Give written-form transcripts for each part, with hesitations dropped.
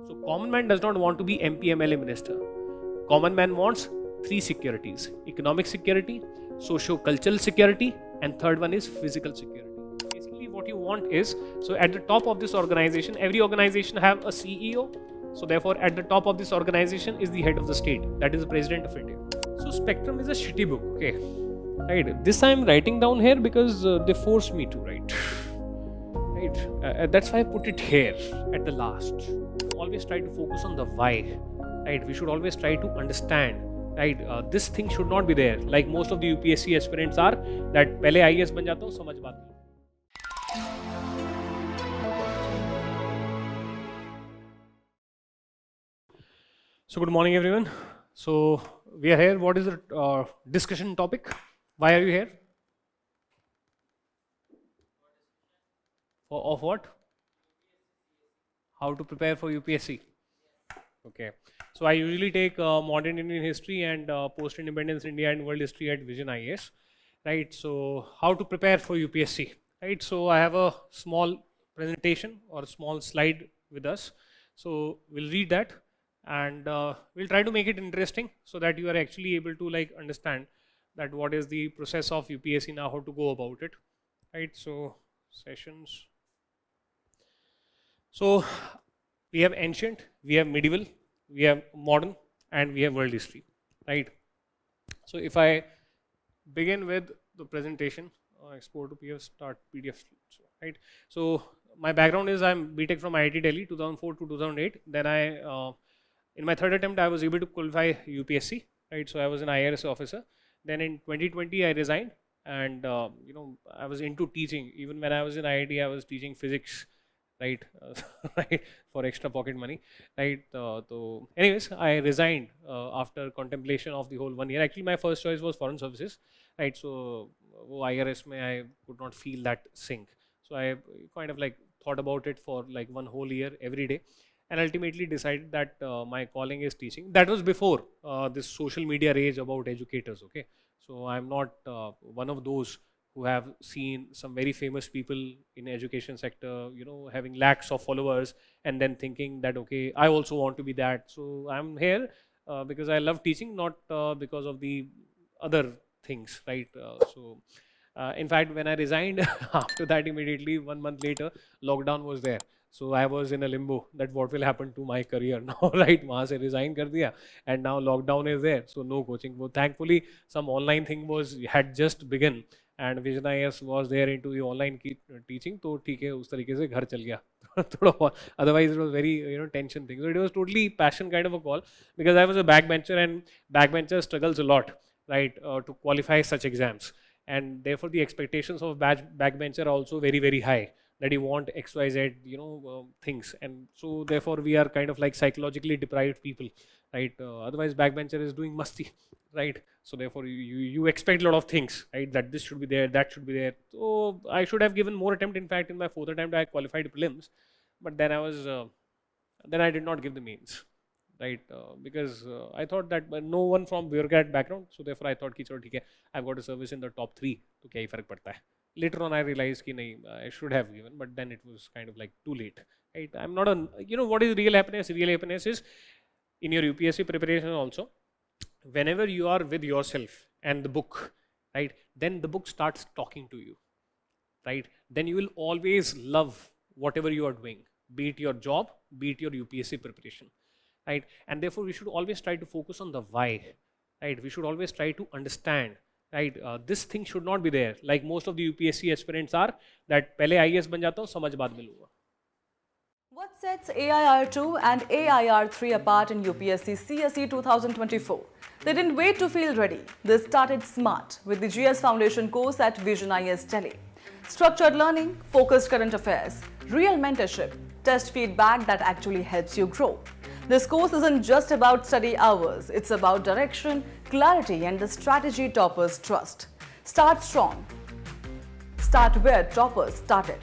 So common man does not want to be MP, MLA minister. Common man wants 3 securities: economic security, socio-cultural security, and third one is physical security. Basically what you want is, so at the top of this organization, every organization have a CEO. So therefore at the top of this organization is the head of the state, that is the President of India. So Spectrum is a shitty book, okay? Right, this I am writing down here because they forced me to write. Right, that's why I put it here at the last. Always try to focus on the why. Right, we should always try to understand. Right, this thing should not be there. Like most of the UPSC aspirants are, that पहले IAS बन जाता हूँ, समझ बात नहीं. So good morning everyone. So we are here. What is the discussion topic? Why are you here? Of what? How to prepare for UPSC. Okay. So I usually take modern Indian history and post-independence India and world history at Vision IAS. Right. So how to prepare for UPSC. Right. So I have a small presentation or a small slide with us. So we'll read that and we'll try to make it interesting so that you are actually able to like understand that what is the process of UPSC now, how to go about it. Right. So sessions. So we have ancient, we have medieval, we have modern, and we have world history, right? So if I begin with the presentation, export to PDF, start PDF, right? So my background is I'm BTech from IIT Delhi, 2004 to 2008. Then in my third attempt, I was able to qualify UPSC, right? So I was an IRS officer. Then in 2020, I resigned, and I was into teaching. Even when I was in IIT, I was teaching physics. Right, right, for extra pocket money, right? So anyways, I resigned after contemplation of the whole 1 year. Actually, my first choice was foreign services, right? So IRS mein I could not feel that sync. So I kind of like thought about it for like 1 whole year every day, and ultimately decided that my calling is teaching. That was before this social media rage about educators. Okay, so I'm not one of those who have seen some very famous people in education sector, having lakhs of followers and then thinking that, okay, I also want to be that. So I'm here because I love teaching, not because of the other things, right? In fact, when I resigned, after that immediately 1 month later, lockdown was there. So I was in a limbo that what will happen to my career now, right? वहाँ से resign कर दिया and now lockdown is there. So no coaching. But thankfully, some online thing had just begun. And Vision IAS was there into the online teaching, तो ठीक है उस तरीके से घर चल गया थोड़ा. Otherwise it was very tension thing. So it was totally passion kind of a call because I was a backbencher and backbencher struggles a lot, right, to qualify such exams, and therefore the expectations of backbencher are also very very high, that you want XYZ things, and so therefore we are kind of like psychologically deprived people, right? Otherwise backbencher is doing masti, right? So therefore you expect a lot of things, right? That this should be there, that should be there. So I should have given more attempt. In fact, in my 4th attempt I qualified prelims, but then I did not give the mains, right? Because I thought that no one from bureaucrat background, so therefore I thought ki chalo theek hai, I've got a service in the top 3, to kya hi farak padta hai. Later on I realized ki nahi, I should have given, but then it was kind of like too late, right? I'm not what is real happiness? Real happiness is in your UPSC preparation also, whenever you are with yourself and the book, right, then the book starts talking to you, right? Then you will always love whatever you are doing, be it your job, be it your UPSC preparation, right? And therefore we should always try to focus on the why, right? We should always try to understand, right? This thing should not be there. Like most of the UPSC aspirants are, that पहले IAS बन जाता हूँ, समझ बाद में लूँगा. What sets AIR2 and AIR3 apart in UPSC CSE 2024? They didn't wait to feel ready. They started smart with the GS Foundation course at Vision IAS Delhi. Structured learning, focused current affairs, real mentorship, test feedback that actually helps you grow. This course isn't just about study hours, it's about direction, clarity and the strategy toppers trust. Start strong. Start where toppers started.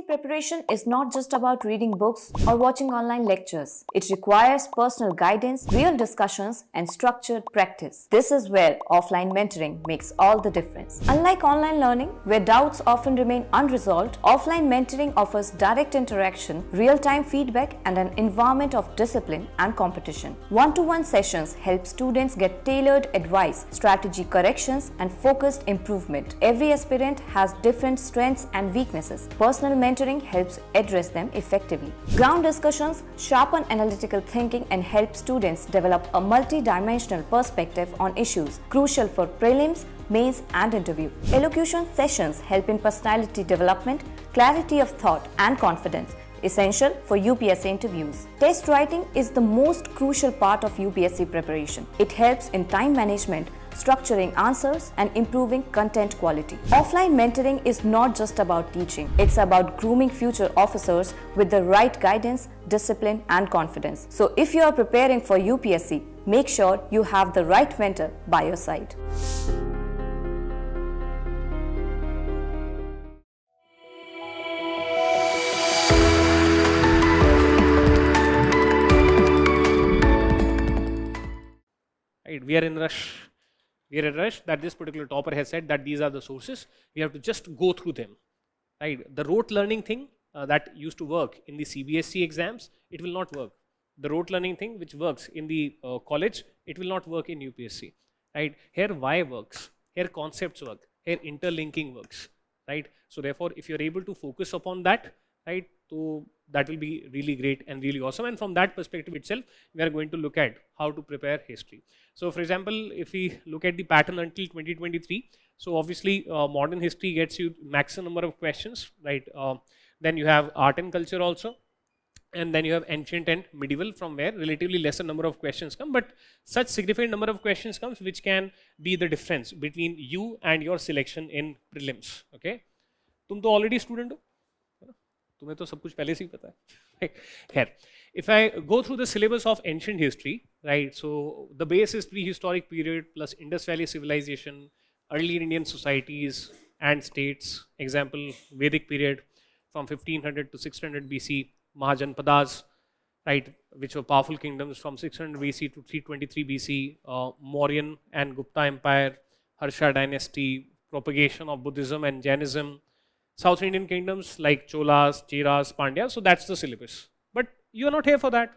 preparation is not just about reading books or watching online lectures. It requires personal guidance, real discussions, and structured practice. This is where offline mentoring makes all the difference. Unlike online learning, where doubts often remain unresolved, offline mentoring offers direct interaction, real-time feedback, and an environment of discipline and competition. One-to-one sessions help students get tailored advice, strategy corrections, and focused improvement. Every aspirant has different strengths and weaknesses. Personal mentoring helps address them effectively. Ground discussions sharpen analytical thinking and help students develop a multi-dimensional perspective on issues crucial for prelims, mains, and interview. Elocution sessions help in personality development, clarity of thought, and confidence, essential for UPSC interviews. Test writing is the most crucial part of UPSC preparation. It helps in time management, structuring answers, and improving content quality. Offline mentoring is not just about teaching, it's about grooming future officers with the right guidance, discipline, and confidence. So if you are preparing for UPSC, make sure you have the right mentor by your side. Right, we are in rush. We are in rush that this particular topper has said that these are the sources. We have to just go through them. Right, the rote learning thing that used to work in the CBSE exams, it will not work. The rote learning thing which works in the college, it will not work in UPSC. Right, here why works, here concepts work, here interlinking works. Right, so therefore, if you are able to focus upon that, right, so that will be really great and really awesome. And from that perspective itself, we are going to look at how to prepare history. So for example, if we look at the pattern until 2023, so obviously modern history gets you maximum number of questions, right? Then you have art and culture also, and then you have ancient and medieval, from where relatively lesser number of questions come, but such significant number of questions comes which can be the difference between you and your selection in prelims. Okay, तुम तो already student हो, तुम्हें तो सब कुछ पहले से ही पता है. Here, if I go through the syllabus of ancient history, right, so the base is prehistoric period plus Indus Valley civilization, early Indian societies and states, example Vedic period from 1500 to 600 BC, Mahajanpadas, right, which were powerful kingdoms from 600 BC to 323 BC, Mauryan and Gupta Empire, Harsha dynasty, propagation of Buddhism and Jainism, South Indian kingdoms like Cholas, Cheras, Pandyas. So that's the syllabus. But you are not here for that.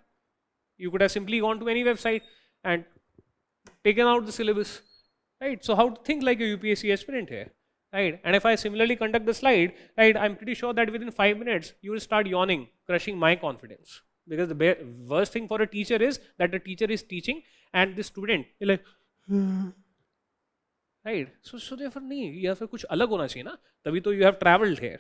You could have simply gone to any website and taken out the syllabus, right? So how to think like a UPSC aspirant here, right? And if I similarly conduct the slide, right, I'm pretty sure that within 5 minutes you will start yawning, crushing my confidence. Because the worst thing for a teacher is that the teacher is teaching and the student is like, right? So therefore नहीं, या फिर कुछ अलग होना चाहिए ना, तभी तो you have travelled here.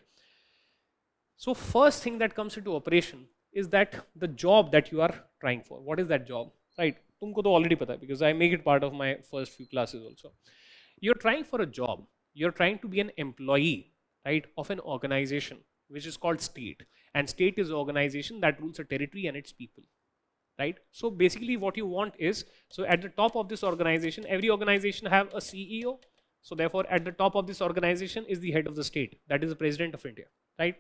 So first thing that comes into operation is that the job that you are trying for. What is that job? Right? तुमको तो already पता है, because I make it part of my first few classes also. You're trying for a job. You're trying to be an employee, right, of an organization which is called state. And state is an organization that rules a territory and its people. Right? So basically what you want is, so at the top of this organization, every organization have a CEO. So therefore at the top of this organization is the head of the state, that is the President of India, right?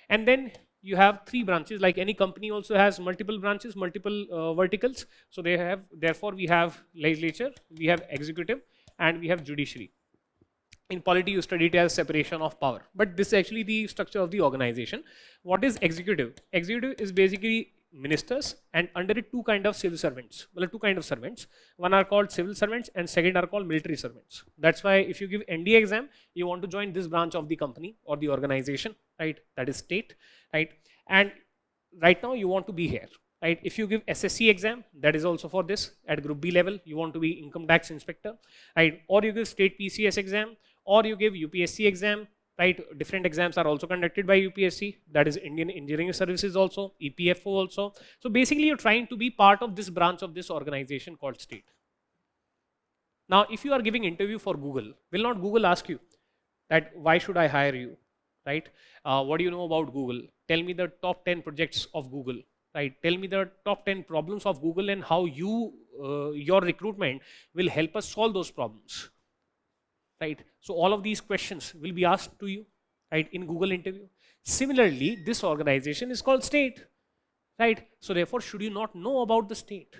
And then you have 3 branches, like any company also has multiple branches, multiple verticals. So they have, therefore we have legislature, we have executive, and we have judiciary. In polity, you study it as separation of power, but this is actually the structure of the organization. What is executive? Executive is basically ministers, and under it 2 kind of civil servants. Well, 2 kind of servants. One are called civil servants and second are called military servants. That's why if you give NDA exam, you want to join this branch of the company or the organization, right? That is state, right? And right now you want to be here, right? If you give SSC exam, that is also for this. At group B level, you want to be income tax inspector, right? Or you give state PCS exam, or you give UPSC exam, right? Different exams are also conducted by UPSC, that is Indian Engineering Services also, EPFO also. So basically you're trying to be part of this branch of this organization called state. Now, if you are giving interview for Google, will not Google ask you that why should I hire you, right? What do you know about Google? Tell me the top 10 projects of Google, right? Tell me the top 10 problems of Google and how you, your recruitment will help us solve those problems. Right? So all of these questions will be asked to you, right, in Google interview. Similarly, this organization is called state, right? So therefore, should you not know about the state?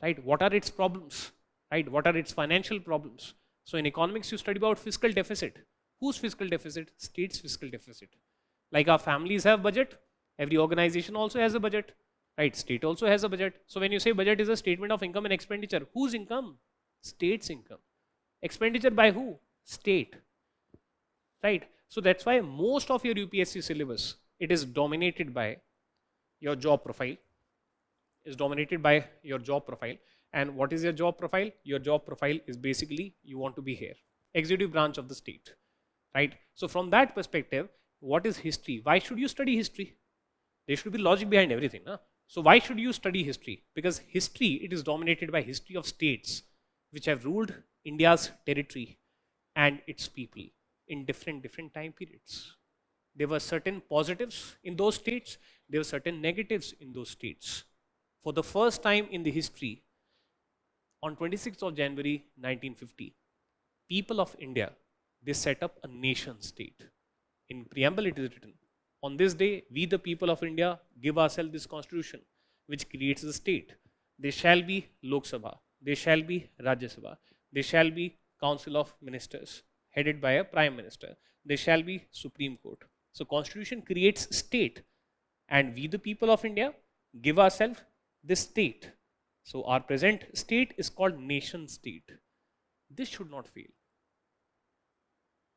Right? What are its problems? Right? What are its financial problems? So in economics, you study about fiscal deficit. Whose fiscal deficit? State's fiscal deficit. Like our families have budget, every organization also has a budget, right? State also has a budget. So when you say budget is a statement of income and expenditure, whose income? State's income. Expenditure by who? State, right? So that's why most of your UPSC syllabus, it is dominated by your job profile, And what is your job profile? Your job profile is basically you want to be here, executive branch of the state, right? So from that perspective, what is history? Why should you study history? There should be logic behind everything. Huh? So why should you study history? Because history, it is dominated by history of states which have ruled India's territory and its people in different time periods. There were certain positives in those states, there were certain negatives in those states. For the first time in the history, on 26th of January 1950, people of India, they set up a nation state. In preamble it is written, on this day, we the people of India give ourselves this constitution which creates the state. There shall be Lok Sabha, there shall be Rajya Sabha, there shall be Council of Ministers headed by a Prime Minister, there shall be Supreme Court. So constitution creates state and we the people of India give ourselves this state. So our present state is called nation state. This should not fail.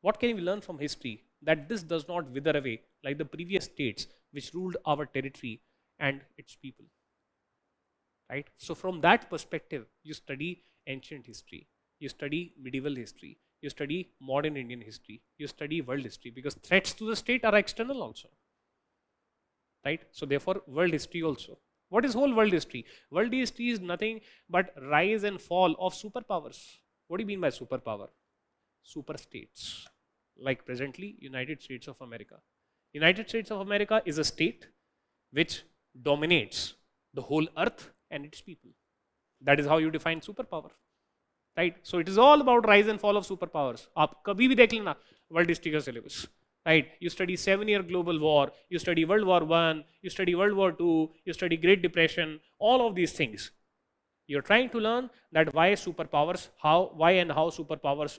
What can we learn from history? That this does not wither away like the previous states which ruled our territory and its people. Right? So from that perspective, you study ancient history, you study medieval history, you study modern Indian history, you study world history, because threats to the state are external also. Right? So therefore, world history also. What is whole world history? World history is nothing but rise and fall of superpowers. What do you mean by superpower? Super states. Like presently, United States of America. United States of America is a state which dominates the whole earth and its people. That is how you define superpower. Right? So it is all about rise and fall of superpowers. आप कभी भी देख लेना world history का syllabus. Right? You study 7-year global war, you study World War I, you study World War II, you study Great Depression, all of these things. You're trying to learn that why superpowers, why and how superpowers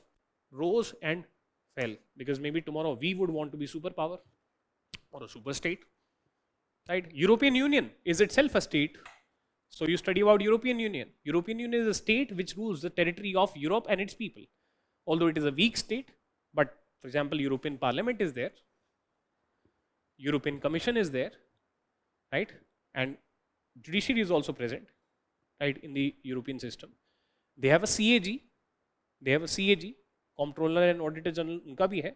rose and fell. Because maybe tomorrow we would want to be superpower or a super state. Right? European Union is itself a state. So you study about European Union. European Union is a state which rules the territory of Europe and its people. Although it is a weak state, but for example, European Parliament is there, European Commission is there, right? And judiciary is also present, right, in the European system. They have a CAG, Comptroller and Auditor General, unka bhi hai,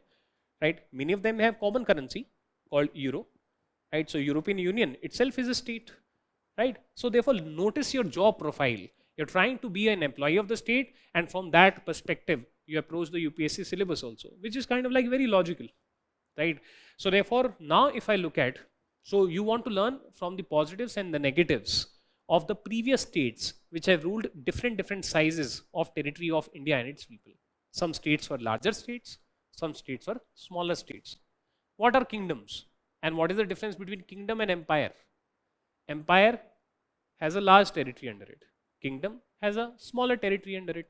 right? Many of them have common currency called Euro, right? So European Union itself is a state, right? So therefore, notice your job profile. You're trying to be an employee of the state, and from that perspective, you approach the UPSC syllabus also, which is kind of like very logical, right? So therefore, now if I look at, so you want to learn from the positives and the negatives of the previous states which have ruled different sizes of territory of India and its people. Some states were larger states, some states were smaller states. What are kingdoms? And what is the difference between kingdom and empire? Empire has a large territory under it. Kingdom has a smaller territory under it.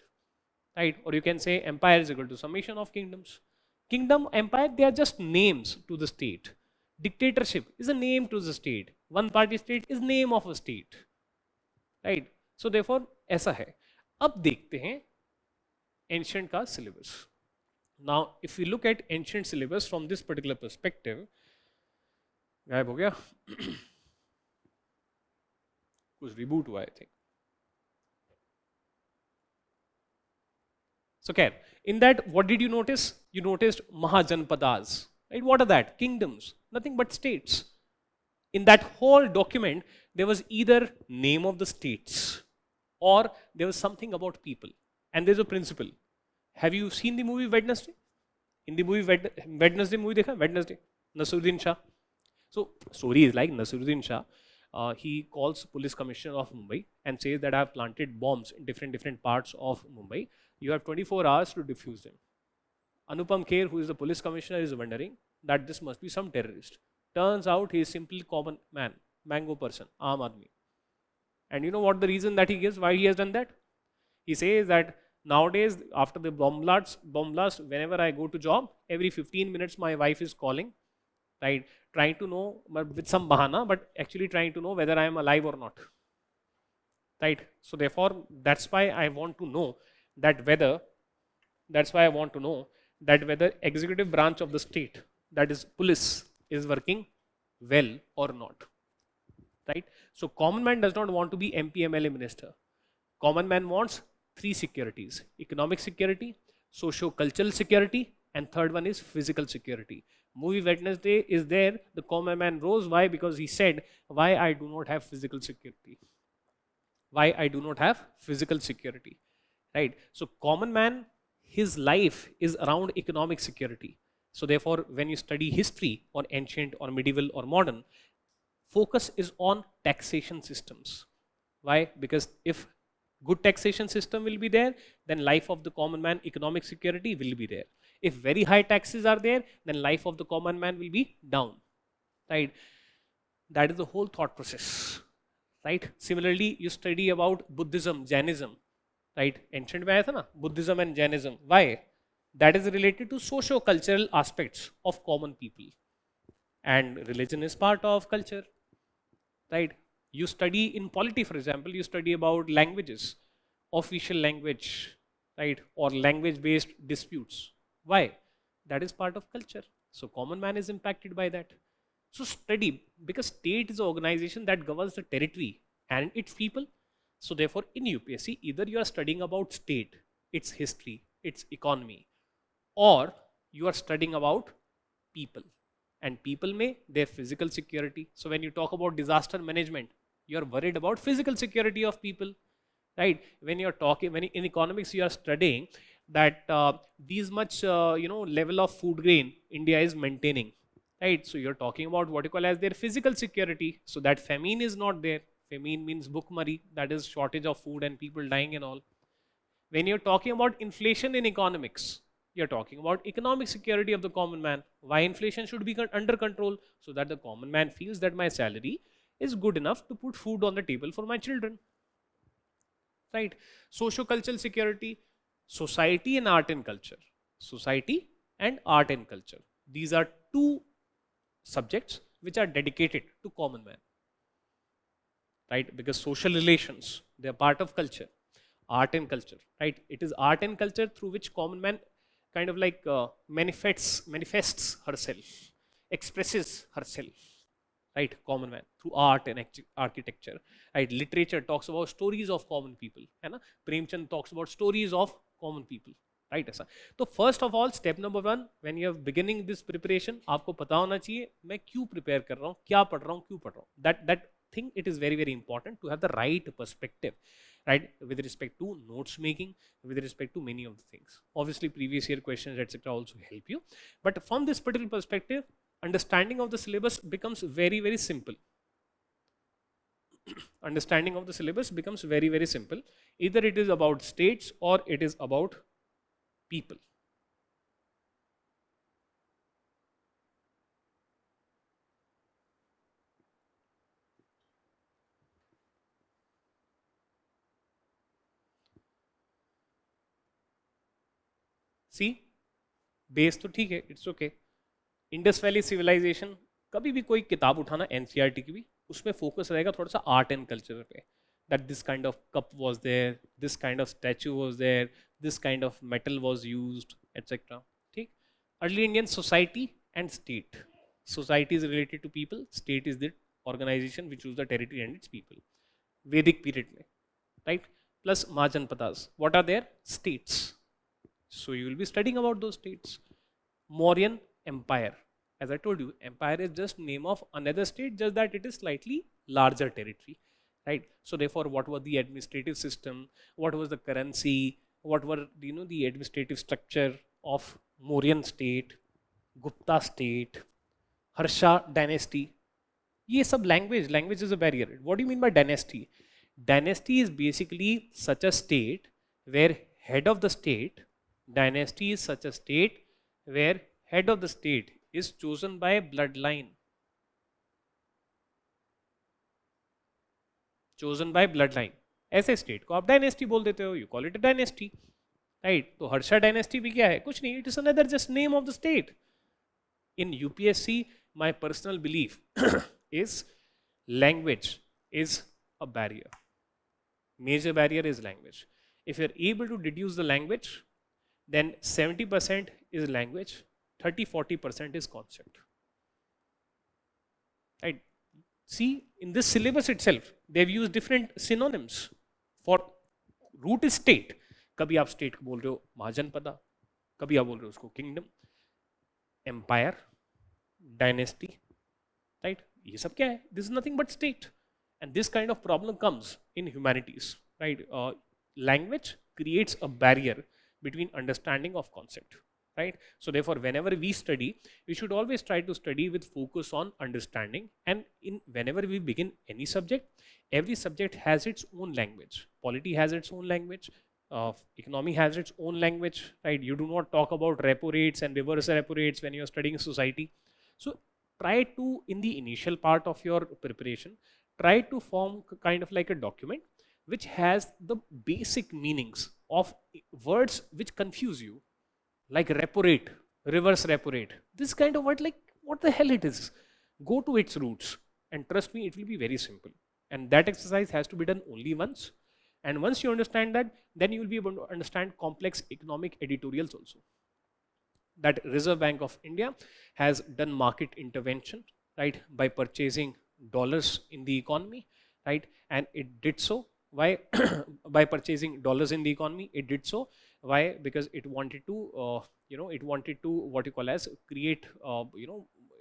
Right? Or you can say empire is equal to summation of kingdoms. Kingdom, empire, they are just names to the state. Dictatorship is a name to the state. One party state is name of a state. Right? So therefore, ऐसा है. अब देखते हैं ancient का syllabus. Now, if we look at ancient syllabus from this particular perspective, गायब हो गया? कुछ reboot हुआ, I think. So, okay, in that, what did you notice? You noticed Mahajanpadas, right? What are that? Kingdoms, nothing but states. In that whole document, there was either name of the states or there was something about people. And there's a principle. Have you seen the movie Wednesday? In the movie Wednesday movie, dekha? Wednesday, Nasiruddin Shah. So, story is like Nasiruddin Shah. He calls police commissioner of Mumbai and says that I have planted bombs in different parts of Mumbai. You have 24 hours to defuse them. Anupam Kher, who is the police commissioner, is wondering, that this must be some terrorist. Turns out he is simply common man, mango person, aam aadmi. And you know what the reason that he gives why he has done that? He says that nowadays after the bomb blast, whenever I go to job, every 15 minutes my wife is calling, right, trying to know, but with some bahana, but actually trying to know whether I am alive or not, right? So therefore, that's why I want to know that whether executive branch of the state, that is police, is working well or not, right? So common man does not want to be MP, MLA, minister. Common man wants three securities: economic security, socio-cultural security, and third one is physical security. Movie Wednesday is there. The common man rose. Why? Because he said, why I do not have physical security? Why I do not have physical security? Right? So common man, his life is around economic security. So therefore, when you study history or ancient or medieval or modern, focus is on taxation systems. Why? Because if good taxation system will be there, then life of the common man, economic security will be there. If very high taxes are there, then life of the common man will be down, right? That is the whole thought process, right? Similarly, you study about Buddhism, Jainism, right? Ancient में आया था ना, Buddhism and Jainism. Why? That is related to socio-cultural aspects of common people, and religion is part of culture, right? You study in polity, for example, you study about languages, official language, right, or language-based disputes. Why? That is part of culture. So common man is impacted by that. So study, because state is an organization that governs the territory and its people. So therefore, in UPSC, either you are studying about state, its history, its economy, or you are studying about people. And people may their physical security. So when you talk about disaster management, you are worried about physical security of people, right? When you are talking, when in economics you are studying that these much level of food grain India is maintaining, right? So you're talking about what you call as their physical security, so that famine is not there. Famine means bhukmari, that is shortage of food and people dying and all. When you're talking about inflation in economics, you're talking about economic security of the common man. Why inflation should be under control? So that the common man feels that my salary is good enough to put food on the table for my children, right? Socio-cultural security, society and art and culture. Society and art and culture. These are two subjects which are dedicated to common man, right? Because social relations, they are part of culture. Art and culture, right? It is art and culture through which common man kind of like manifests herself, expresses herself, right? Common man through art and architecture, right? Literature talks about stories of common people, है ना? Premchand talks about stories of common people, right? ऐसा. तो first of all, step number 1, when you are beginning this preparation, आपको पता होना चाहिए मैं क्यों prepare कर रहा हूँ, क्या पढ़ रहा हूँ, क्यों पढ़ रहा हूँ. That thing, it is very very important to have the right perspective, right, with respect to notes making, with respect to many of the things. Obviously previous year questions etc also help you, but from this particular perspective, understanding of the syllabus becomes very very simple. Understanding of the syllabus becomes very very simple. Either it is about states or it is about people. सी बेस तो ठीक है, it's okay. Indus valley civilisation, कभी भी कोई किताब उठाना एनसीईआरटी की भी, उसमें फोकस रहेगा थोड़ा सा आर्ट एंड कल्चर पे, that this kind of cup was there, this kind of statue was there, this kind of metal was used etcetera. ठीक. Early Indian society and state. Society is related to people, state is the organisation which use the territory and its people. Vedic period में, right, plus Mahajanapadas, what are there? States. So you will be studying about those states. Mauryan Empire. As I told you, empire is just name of another state, just that it is slightly larger territory, right? So therefore, what was the administrative system? What was the currency? What were the administrative structure of Mauryan state, Gupta state, Harsha dynasty? ये सब language is a barrier. What do you mean by dynasty? Dynasty is basically such a state where head of the state. Dynasty is such a state where head of the state is chosen by bloodline. Chosen by bloodline. ऐसे state को आप dynasty बोल देते हो, you call it a dynasty, right? तो Harsha dynasty भी क्या है? कुछ नहीं, it is another just name of the state. In UPSC, my personal belief is language is a barrier. Major barrier is language. If you're able to deduce the language, then 70% is language, 30-40% is concept. Right? See, in this syllabus itself, they've used different synonyms for root is state. कभी आप state को बोल रहे हो महाजनपदा, कभी आप बोल रहे हो उसको kingdom, empire, dynasty, right? ये सब क्या है? This is nothing but state. And this kind of problem comes in humanities, right? Language creates a barrier between understanding of concept, right? So therefore, whenever we study, we should always try to study with focus on understanding. And whenever we begin any subject, every subject has its own language. Polity has its own language. Economy has its own language, right? You do not talk about repo rates and reverse repo rates when you are studying society. So try to, in the initial part of your preparation, try to form kind of like a document which has the basic meanings of words which confuse you, like repo rate, reverse repo rate. This kind of word, like what the hell it is? Go to its roots, and trust me, it will be very simple. And that exercise has to be done only once. And once you understand that, then you will be able to understand complex economic editorials also. That Reserve Bank of India has done market intervention, right, by purchasing dollars in the economy, right? And it did so. Why? By purchasing dollars in the economy, it did so. Why? Because it wanted to, it wanted to, what you call as, create,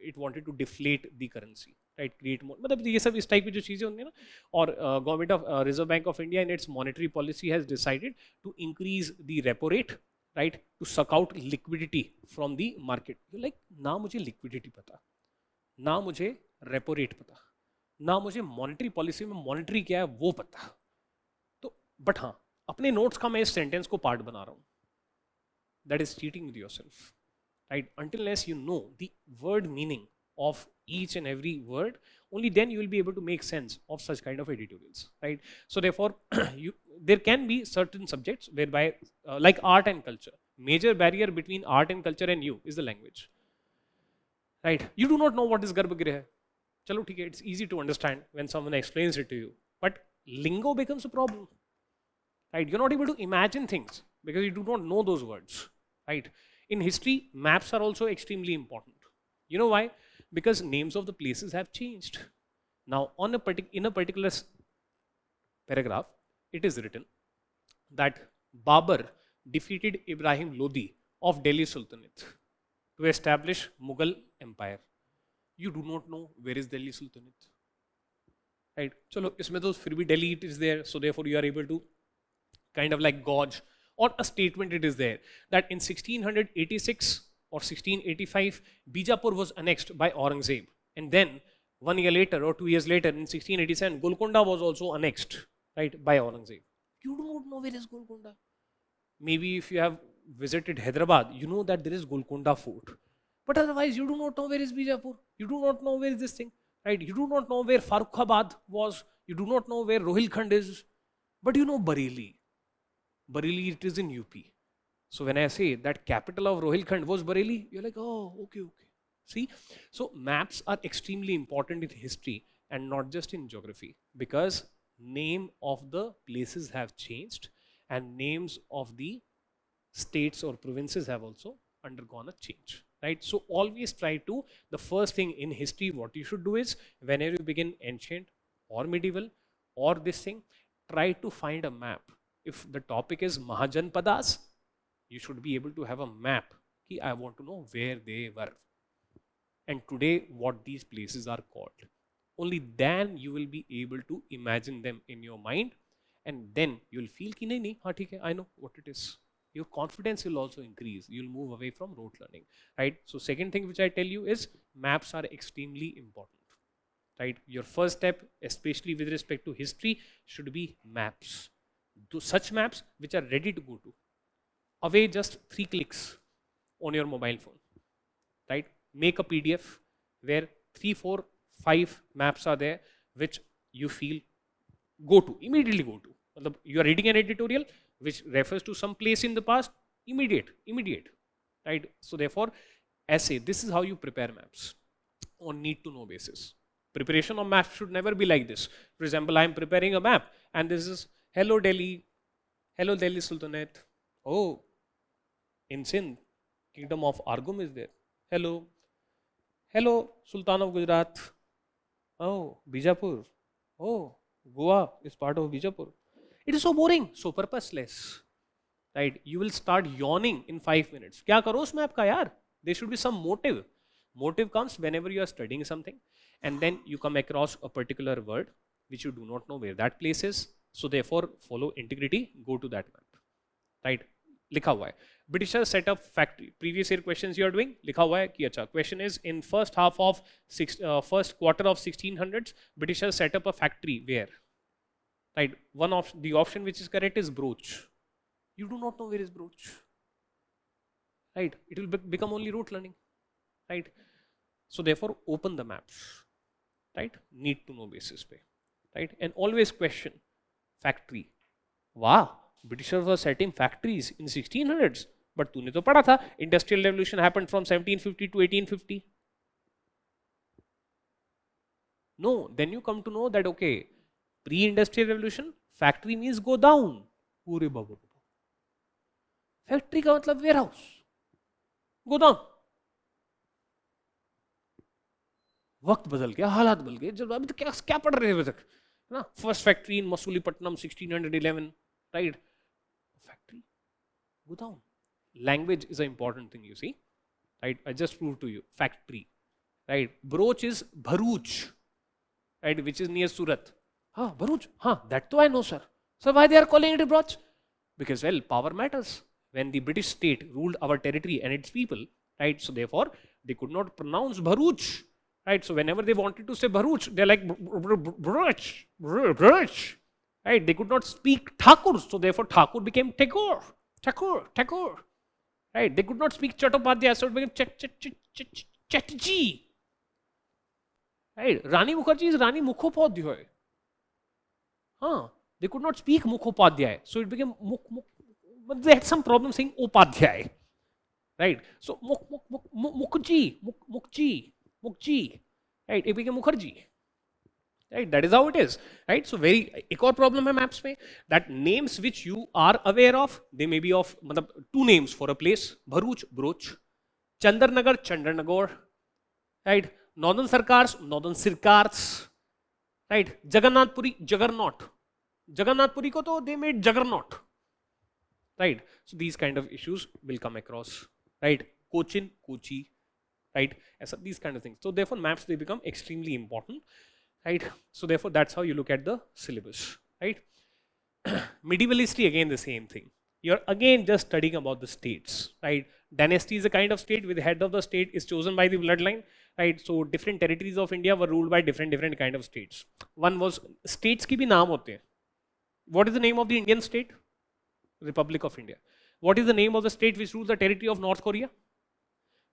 it wanted to deflate the currency, right? Create more. मतलब ये सब इस type की जो चीजें होंगी ना, और government of reserve bank of India in its monetary policy has decided to increase the repo rate, right, to suck out liquidity from the market. You're like, ना मुझे liquidity पता, ना मुझे repo rate पता, ना मुझे monetary policy में monetary क्या है वो पता. तो but हाँ, अपने notes का मैं इस sentence को part बना रहा हूँ. That is cheating with yourself, right? Until unless you know the word meaning of each and every word, only then you will be able to make sense of such kind of editorials, right? So therefore, there can be certain subjects whereby, like art and culture, major barrier between art and culture and you is the language, right? You do not know what is Garbhagriha hai. Chalo, theek hai, it's easy to understand when someone explains it to you, but lingo becomes a problem, right? You're not able to imagine things because you do not know those words, right? In history, maps are also extremely important. You know why? Because names of the places have changed. Now, in a particular paragraph, it is written that Babur defeated Ibrahim Lodi of Delhi Sultanate to establish Mughal Empire. You do not know where is Delhi Sultanate, right? Chalo, isme to fir bhi Delhi it is there, so therefore you are able to kind of like gauge, or a statement it is there that in 1686 or 1685, Bijapur was annexed by Aurangzeb, and then 1 year later or 2 years later, in 1687, Golconda was also annexed, right, by Aurangzeb. You do not know where is Golconda. Maybe if you have visited Hyderabad, you know that there is Golconda Fort, but otherwise you do not know where is Bijapur. You do not know where is this thing, right? You do not know where Farrukhabad was. You do not know where Rohilkhand is, but you know Bareilly. Bareilly, it is in UP. So when I say that capital of Rohilkhand was Bareilly, you're like, oh, okay. See, so maps are extremely important in history and not just in geography, because name of the places have changed and names of the states or provinces have also undergone a change, right? So always try to, the first thing in history, what you should do is, whenever you begin ancient or medieval or this thing, try to find a map. If the topic is Mahajanpadas, you should be able to have a map. I want to know where they were and today what these places are called. Only then you will be able to imagine them in your mind, and then you will feel ki nahi, haan, theek hai, I know what it is. Your confidence will also increase. You'll move away from rote learning, right? So second thing which I tell you is maps are extremely important, right? Your first step, especially with respect to history, should be maps. Do such maps which are ready to go to. Away just 3 clicks on your mobile phone, right? make a PDF where 3, 4, 5 maps are there which you feel immediately go to. Matlab, you are reading an editorial which refers to some place in the past, immediate, right? So therefore, essay, this is how you prepare maps on need to know basis. Preparation of maps should never be like this. For example, I am preparing a map and this is hello Delhi Sultanate. Oh, in Sindh, Kingdom of Argum is there. Hello Sultan of Gujarat. Oh, Bijapur. Oh, Goa is part of Bijapur. It is so boring, so purposeless. Right? You will start yawning in 5 minutes. क्या करो उस map का यार? There should be some motive. Motive comes whenever you are studying something and then you come across a particular word which you do not know where that place is. So therefore, follow integrity, go to that map. Right? लिखा हुआ है. Britishers set up factory. Previous year questions you are doing, लिखा हुआ है कि अच्छा. Question is in first quarter of 1600s, Britishers set up a factory where? Right? One of the option which is correct is Broach. You do not know where is Broach. Right? It will become only rote learning. Right? So therefore, open the maps. Right? Need to know basis पे. Right? And always question factory. Wow, Britishers were setting factories in 1600s. But तूने तो पढ़ा था Industrial Revolution happened from 1750 to 1850. No, then you come to know that okay, pre-industrial revolution, factory means go down. पूरे बाबू factory का मतलब ware house, go down. वक्त बदल गया, हालात बदल गए. जब अभी तो क्या पढ़ रहे हैं अभी तक ना. First factory in Masulipatnam 1611, right. Factory, go down. Language is an important thing, you see. Right? I just proved to you. Factory. Right? Broach is Bharuch. Right? Which is near Surat. Huh, Bharuch. Huh, that too I know, sir. So why they are calling it Broach? Because, well, power matters. When the British state ruled our territory and its people, right? So therefore, they could not pronounce Bharuch. Right? So whenever they wanted to say Bharuch, they're like Broach. Broach. Right? They could not speak Thakur. So therefore, Thakur became Tagore. Tagore. Right? They could not speak Chattopadhyay, so it became Chatterjee. Right? Rani Mukherjee is Rani Mukhopadhyay. Huh? They could not speak Mukhopadhyay, so it became but they had some problem saying Upadhyay. Right? So Mukherjee. Right? It became Mukherjee. Right? That is how it is. Right? So very एक और problem है maps में, that names which you are aware of, they may be of मतलब two names for a place, Bharuch, Broach, Chandarnagar, Chandarnagore, right? Northern Sarkars, Northern Sirkars, right? Jagannathpuri, Juggernaut. Jagannathpuri को तो they made Juggernaut. Right? So these kind of issues will come across. Right? Cochin, Kochi, right? These kind of things. So therefore maps, they become extremely important. Right? So therefore that's how you look at the syllabus. Right? Medieval history, again the same thing. You're again just studying about the states. Right? Dynasty is a kind of state where the head of the state is chosen by the bloodline. Right? So different territories of India were ruled by different kind of states. One was states की भी नाम होते हैं. What is the name of the Indian state? Republic of India. What is the name of the state which rules the territory of North Korea?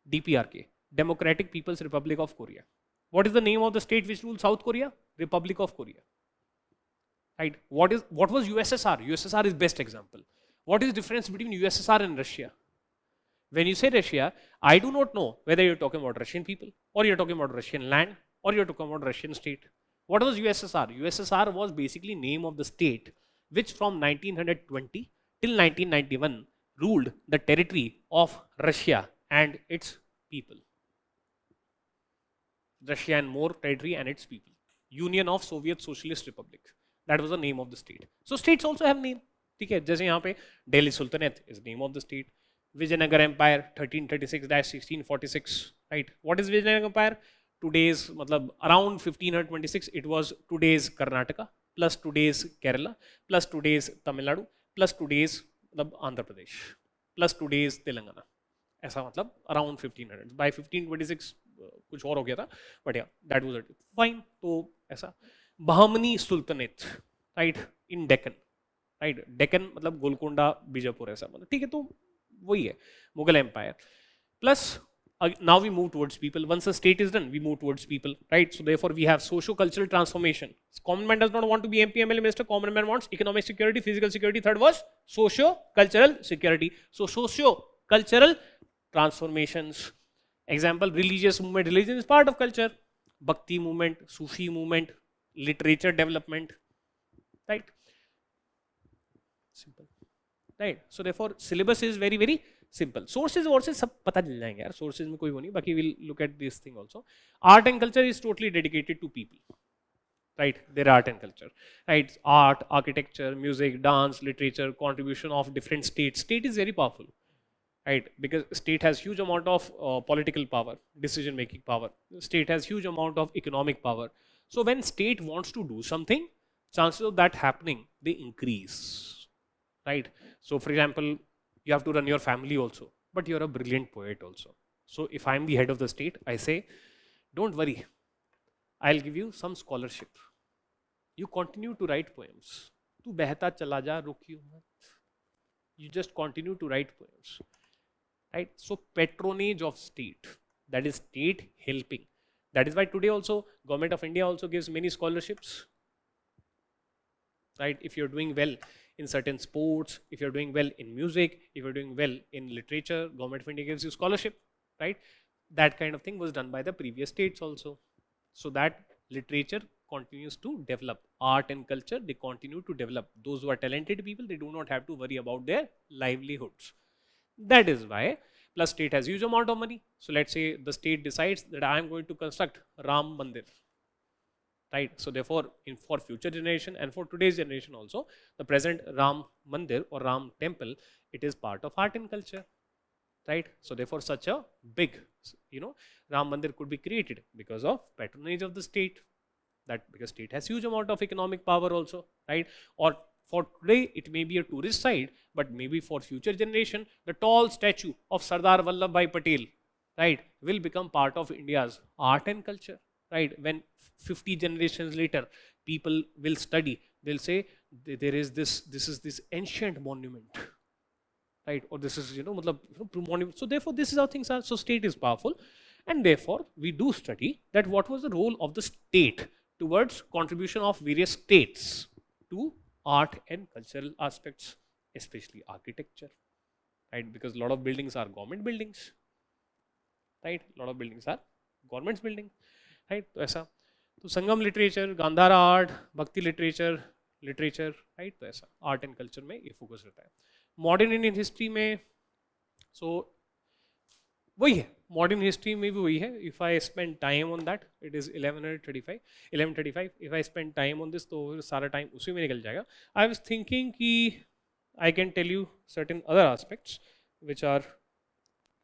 DPRK, Democratic People's Republic of Korea. What is the name of the state which rules South Korea? Republic of Korea. Right? What was USSR? USSR is best example. What is the difference between USSR and Russia? When you say Russia, I do not know whether you're talking about Russian people, or you're talking about Russian land, or you're talking about Russian state. What was USSR? USSR was basically name of the state which from 1920 till 1991 ruled the territory of Russia and its people. Russia and more territory and its people. Union of Soviet Socialist Republic. That was the name of the state. So states also have name. ठीक है, जैसे यहाँ पे Delhi Sultanate is the name of the state. Vijayanagar Empire 1336-1646. Right? What is Vijayanagar Empire? Today's मतलब around 1526 it was today's Karnataka plus today's Kerala plus today's Tamil Nadu plus today's मतलब Andhra Pradesh plus today's Telangana. ऐसा मतलब around 1500. By 1526 कुछ और हो गया था, but yeah, that was it. Fine. तो ऐसा Bahmani Sultanate, right, in Deccan, right? Deccan मतलब गोलकोंडा, बीजापुर ऐसा मतलब ठीक है. तो वही है Mughal empire plus Now we move towards people. Once a state is done, we move towards people, right? So therefore, we have socio-cultural transformation. Common man does not want to be MP, MLA, minister. Common man wants economic security, physical security. Third was socio-cultural security. So socio-cultural transformations. Example: religious movement. Religion is part of culture. Bhakti movement, Sufi movement, literature development, right? Simple, right? So therefore, syllabus is very, very simple. Sources सब पता चल जाएंगे यार, sources में कोई वो नहीं, बाकी we'll look at this thing also. Art and culture is totally dedicated to people, right? Their art and culture, right? Art, architecture, music, dance, literature, contribution of different states. State is very powerful, right? Because state has huge amount of political power, decision making power. State has huge amount of economic power. So when state wants to do something, chances of that happening, they increase, right? So for example, you have to run your family also, but you're a brilliant poet also. So if I'm the head of the state, I say, don't worry, I'll give you some scholarship. You continue to write poems. Tu behta chala ja, rukiyo mat. You just continue to write poems, right? So patronage of state, that is state helping. That is why today also Government of India also gives many scholarships, right? If you're doing well in certain sports, if you're doing well in music, if you're doing well in literature, Government of India gives you scholarship, right? That kind of thing was done by the previous states also. So that literature continues to develop. Art and culture, they continue to develop. Those who are talented people, they do not have to worry about their livelihoods. That is why, plus state has huge amount of money. So let's say the state decides that I am going to construct Ram Mandir, right? So therefore, for future generation and for today's generation also, the present Ram Mandir or Ram Temple, it is part of art and culture, right? So therefore, such a big, Ram Mandir could be created because of patronage of the state. That because state has huge amount of economic power also, right? Or for today, it may be a tourist site, but maybe for future generation, the tall statue of Sardar Vallabhbhai Patel, right, will become part of India's art and culture, right? When 50 generations later, people will study, they'll say there is this is this ancient monument, right? Or this is, monument. So therefore, this is how things are. So state is powerful, and therefore we do study that what was the role of the state towards contribution of various states to art and cultural aspects, especially architecture, right? Because a lot of buildings are government buildings, right? A lot of buildings are government's building, right? तो ऐसा, तो संगम literature, Gandhara art, भक्ति literature, right? तो ऐसा art and culture में ये focus रहता है. मॉडर्न इंडियन हिस्ट्री में वही है, मॉडर्न हिस्ट्री में भी वही है. If I spend time on that, it is 11:35. If I spend time on this, तो सारा टाइम उसी में निकल जाएगा. आई वाज थिंकिंग कि I can tell you certain other aspects which are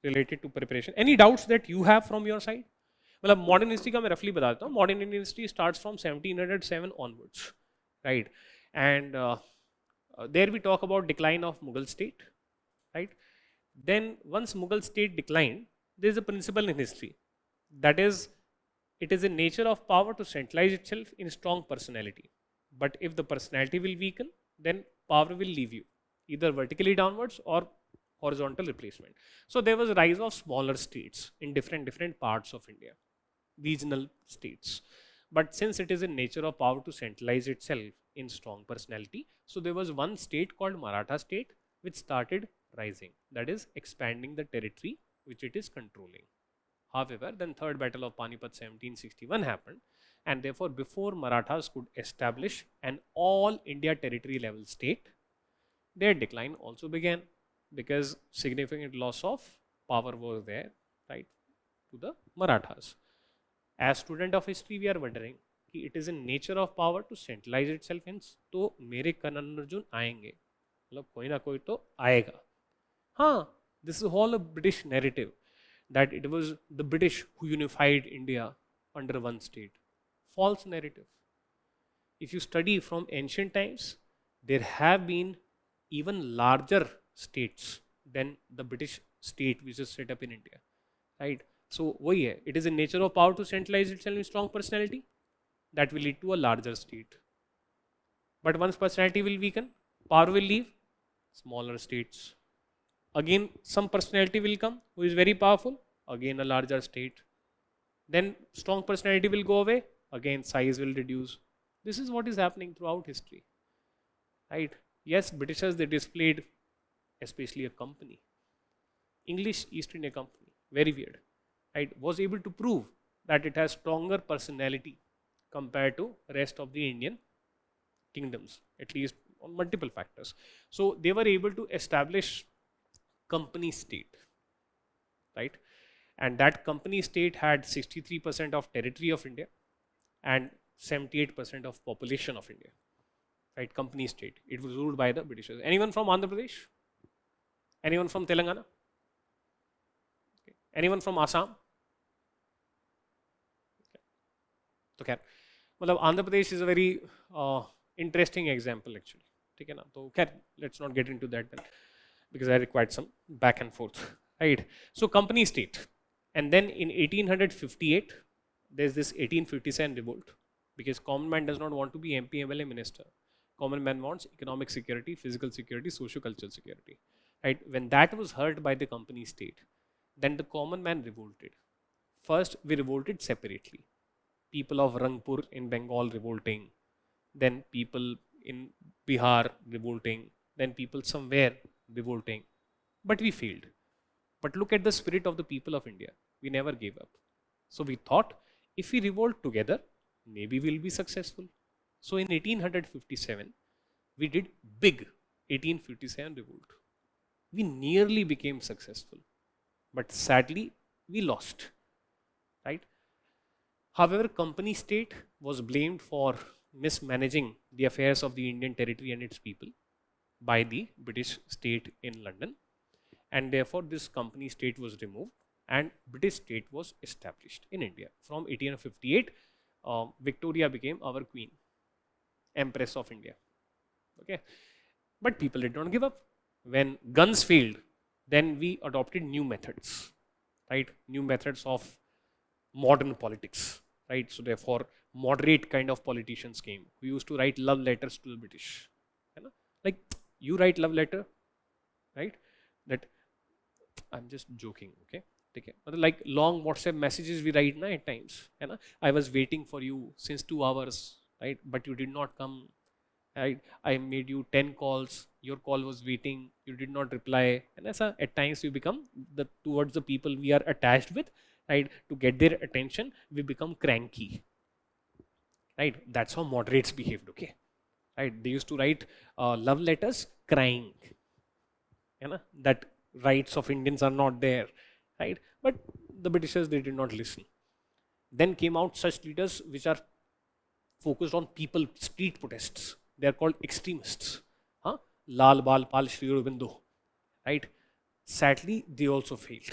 related to preparation. Any doubts that you have from your side? मतलब modern history का मैं रफली बता देता हूँ. Modern Indian history starts from 1707 onwards, right? And there we talk about decline of Mughal state, right? Then once Mughal state declined, there is a principle in history, that is, it is in nature of power to centralize itself in strong personality. But if the personality will weaken, then power will leave you, either vertically downwards or horizontal replacement. So there was a rise of smaller states in different parts of India, regional states. But since it is in nature of power to centralize itself in strong personality, so there was one state called Maratha state which started rising, that is expanding the territory which it is controlling. However, then third battle of Panipat 1761 happened, and therefore before Marathas could establish an all India territory level state, their decline also began, because significant loss of power was there, right, to the Marathas. As student of history, we are wondering कि it is in nature of power to centralize itself in, तो मेरे कर्ण अर्जुन आएंगे, मतलब कोई ना कोई तो आएगा. हाँ, this is all a British narrative, that it was the British who unified India under one state. False narrative. If you study from ancient times, there have been even larger states than the British state which is set up in India, right? So वही है, it is in nature of power to centralize itself in strong personality, that will lead to a larger state. But once personality will weaken, power will leave, smaller states. Again, some personality will come who is very powerful, again a larger state. Then strong personality will go away, again size will reduce. This is what is happening throughout history, right? Yes, Britishers, they displayed, especially a company, English East India Company, very weird, right, was able to prove that it has stronger personality compared to rest of the Indian kingdoms, at least on multiple factors. So they were able to establish company state, right? And that company state had 63% of territory of India and 78% of population of India, right? Company state. It was ruled by the Britishers. Anyone from Andhra Pradesh? Anyone from Telangana? Okay. Anyone from Assam? तो खैर मतलब Andhra Pradesh is a very interesting example actually, ठीक है ना. तो खैर let's not get into that then because I required some back and forth, right? So company state, and then in 1858 there's this 1857 revolt, because common man does not want to be MP MLA minister. Common man wants economic security, physical security, socio-cultural security, right? When that was heard by the company state, then the common man revolted. First we revolted separately, people of Rangpur in Bengal revolting, then people in Bihar revolting, then people somewhere revolting, but we failed. But look at the spirit of the people of India. We never gave up. So we thought if we revolt together, maybe we'll be successful. So in 1857, we did big 1857 revolt. We nearly became successful, but sadly we lost, right? However, company state was blamed for mismanaging the affairs of the Indian territory and its people by the British state in London, and therefore this company state was removed and British state was established in India. From 1858, Victoria became our queen, Empress of India. Okay, but people did not give up. When guns failed, then we adopted new methods, right? New methods of modern politics, right? So therefore moderate kind of politicians came who used to write love letters to the British, you know? Like you write love letter, right? That I'm just joking, okay? Okay, but like long WhatsApp messages we write na at times, you know? I was waiting for you since 2 hours, right? But you did not come, right? I made you 10 calls, your call was waiting, you did not reply, and that's at times we become the towards the people we are attached with, right? To get their attention, we become cranky, right? That's how moderates behaved, okay? Right? They used to write love letters crying, you know, that rights of Indians are not there, right? But the Britishers, they did not listen. Then came out such leaders which are focused on people, street protests. They are called extremists. Huh? Lal Bal Pal Shri Aurobindo, right? Sadly, they also failed.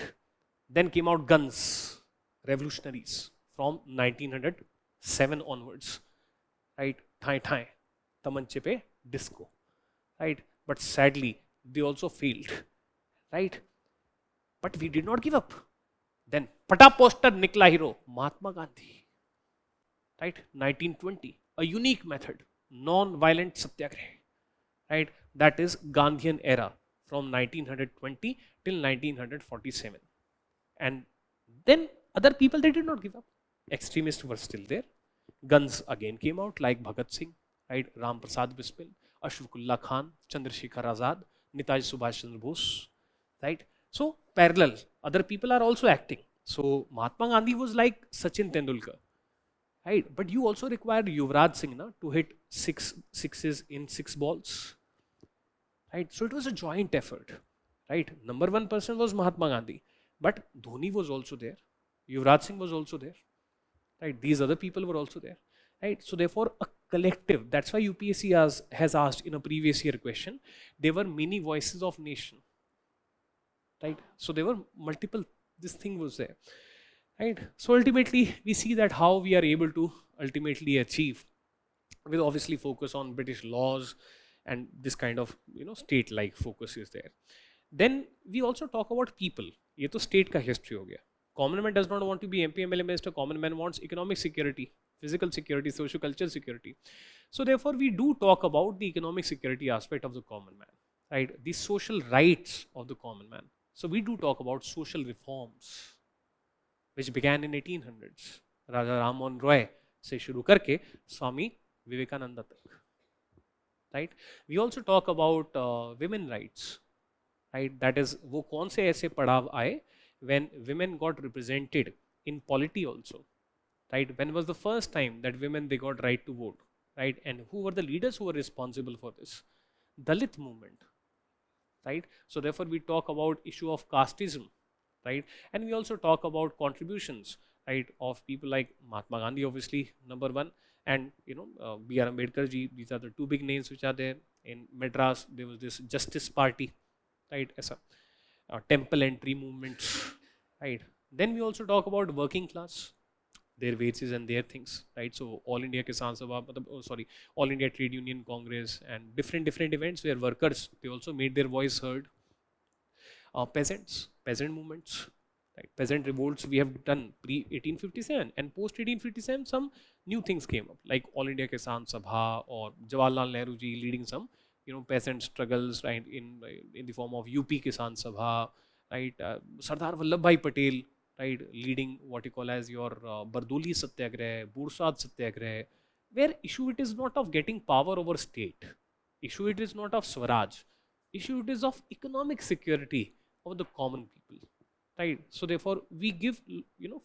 Then came out guns, revolutionaries from 1907 onwards, right? Thai Thai, Tamanche pe disco, right? But sadly, they also failed, right? But we did not give up. Then Pata poster nikla hero, Mahatma Gandhi, right? 1920, a unique method, non-violent satyagrah, right? That is Gandhian era from 1920 till 1947. And then other people, they did not give up. Extremists were still there. Guns again came out, like Bhagat Singh, right? Ram Prasad Bismil, Ashfaqullah Khan, Chandrasekhar Azad, Netaji Subhash Chandra Bose, right? So parallel, other people are also acting. So Mahatma Gandhi was like Sachin Tendulkar, right? But you also require Yuvraj Singh na, to hit 6 sixes in 6 balls, right? So it was a joint effort, right? Number one person was Mahatma Gandhi, but Dhoni was also there, Yuvraj Singh was also there, right? These other people were also there, right? So therefore a collective, that's why UPSC has asked in a previous year question, there were many voices of nation, right? So there were multiple, this thing was there, right? So ultimately we see that how we are able to ultimately achieve, with obviously focus on British laws and this kind of, you know, state like focus is there. Then we also talk about people. ये तो state का history हो गया. Common man does not want to be MP MLA minister. Common man wants economic security, physical security, socio-cultural security. So therefore we do talk about the economic security aspect of the common man, right? The social rights of the common man. So we do talk about social reforms, which began in 1800s. Raja Ram Mohan Roy से शुरू करके स्वामी विवेकानंद तक, right? We also talk about women rights, right? That is, वो कौन से ऐसे पड़ाव आए when women got represented in polity also, right? When was the first time that women they got right to vote, right? And who were the leaders who were responsible for this? Dalit movement, right? So therefore we talk about issue of casteism, right? And we also talk about contributions, right, of people like Mahatma Gandhi, obviously number one, and B.R. Ambedkar ji. These are the two big names which are there. In Madras there was this Justice Party, right, as a temple entry movements, right? Then we also talk about working class, their wages and their things, right? So All India Kisan Sabha, All India Trade Union Congress, and different events where workers they also made their voice heard. Peasant movements, right? Peasant revolts we have done pre 1857, and post 1857 some new things came up, like All India Kisan Sabha or Jawaharlal Nehru ji leading some peasant struggles, right, in the form of UP Kisan Sabha, right? Sardar Vallabhbhai Patel, right, leading what you call as your Bardoli Satyagraha, Bursad Satyagraha, where issue it is not of getting power over state, issue it is not of Swaraj, issue it is of economic security of the common people, right? So therefore we give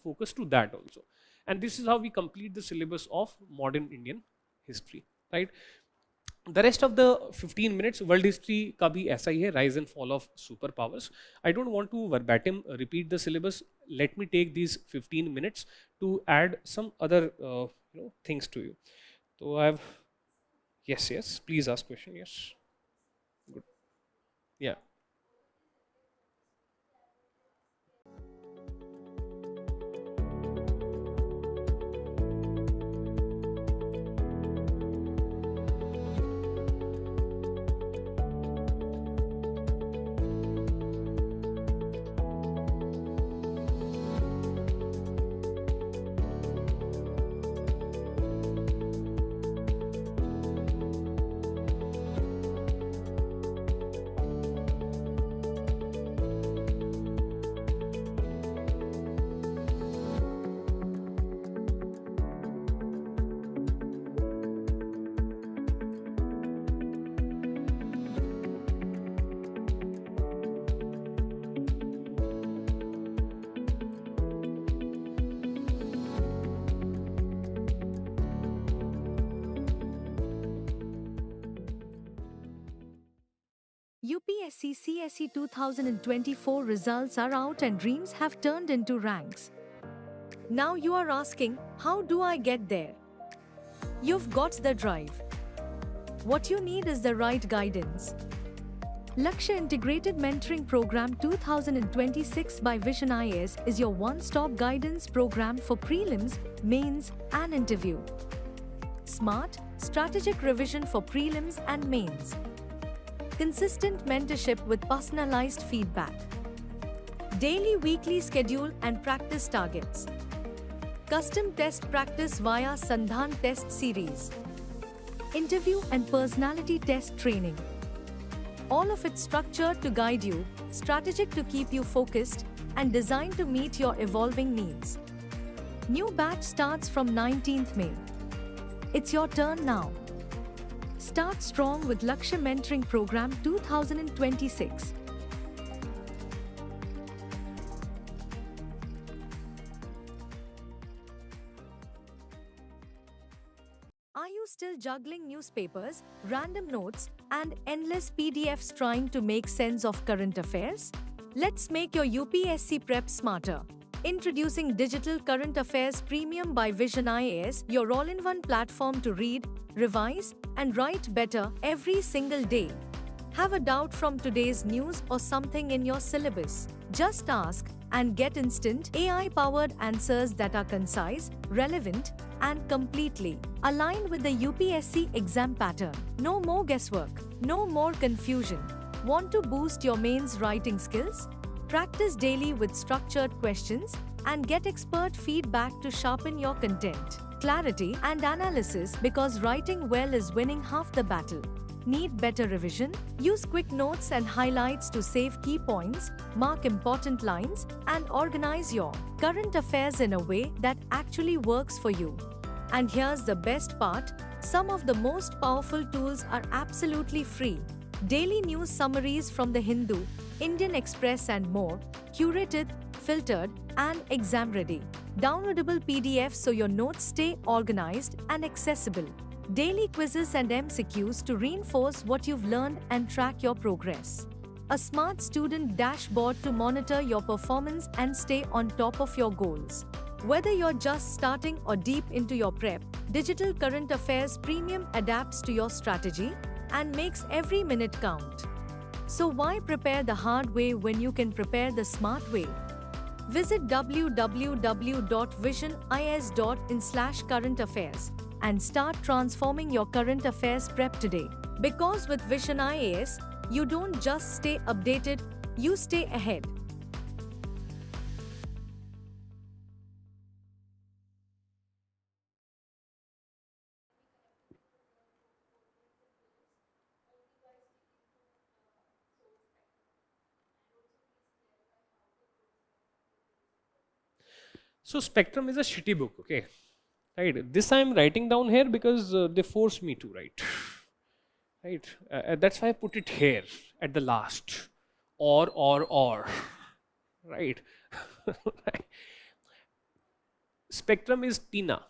focus to that also, and this is how we complete the syllabus of modern Indian history, right? The rest of the 15 minutes world history का भी ऐसा ही है, rise and fall of superpowers. I don't want to verbatim repeat the syllabus. Let me take these 15 minutes to add some other things to you. So I have yes, please ask question. Yes, good, yeah. UPSC CSE 2024 results are out and dreams have turned into ranks. Now you are asking, how do I get there? You've got the drive. What you need is the right guidance. Lakshya Integrated Mentoring Program 2026 by Vision IAS is your one-stop guidance program for prelims, mains, and interview. Smart, strategic revision for prelims and mains. Consistent mentorship with personalized feedback. Daily weekly schedule and practice targets. Custom test practice via Sandhan test series. Interview and personality test training. All of it structured to guide you, strategic to keep you focused, and designed to meet your evolving needs. New batch starts from 19th May. It's your turn now. Start strong with Lakshya Mentoring Program 2026. Are you still juggling newspapers, random notes, and endless PDFs trying to make sense of current affairs? Let's make your UPSC prep smarter. Introducing Digital Current Affairs Premium by Vision IAS, your all-in-one platform to read, revise, and write better every single day. Have a doubt from today's news or something in your syllabus? Just ask and get instant AI-powered answers that are concise, relevant, and completely aligned with the UPSC exam pattern. No more guesswork, no more confusion. Want to boost your mains writing skills? Practice daily with structured questions and get expert feedback to sharpen your content, clarity, and analysis, because writing well is winning half the battle. Need better revision? Use quick notes and highlights to save key points, mark important lines, and organize your current affairs in a way that actually works for you. And here's the best part, some of the most powerful tools are absolutely free. Daily news summaries from The Hindu, Indian Express and more, curated, filtered, and exam ready. Downloadable PDFs so your notes stay organized and accessible. Daily quizzes and MCQs to reinforce what you've learned and track your progress. A smart student dashboard to monitor your performance and stay on top of your goals. Whether you're just starting or deep into your prep, Digital Current Affairs Premium adapts to your strategy and makes every minute count. So why prepare the hard way when you can prepare the smart way? Visit www.visionis.in/current-affairs and start transforming your current affairs prep today. Because with Vision IAS, you don't just stay updated, you stay ahead. So Spectrum is a shitty book, okay? Right. This I am writing down here because they force me to write. Right. That's why I put it here at the last. Or. Right. Spectrum is Tina.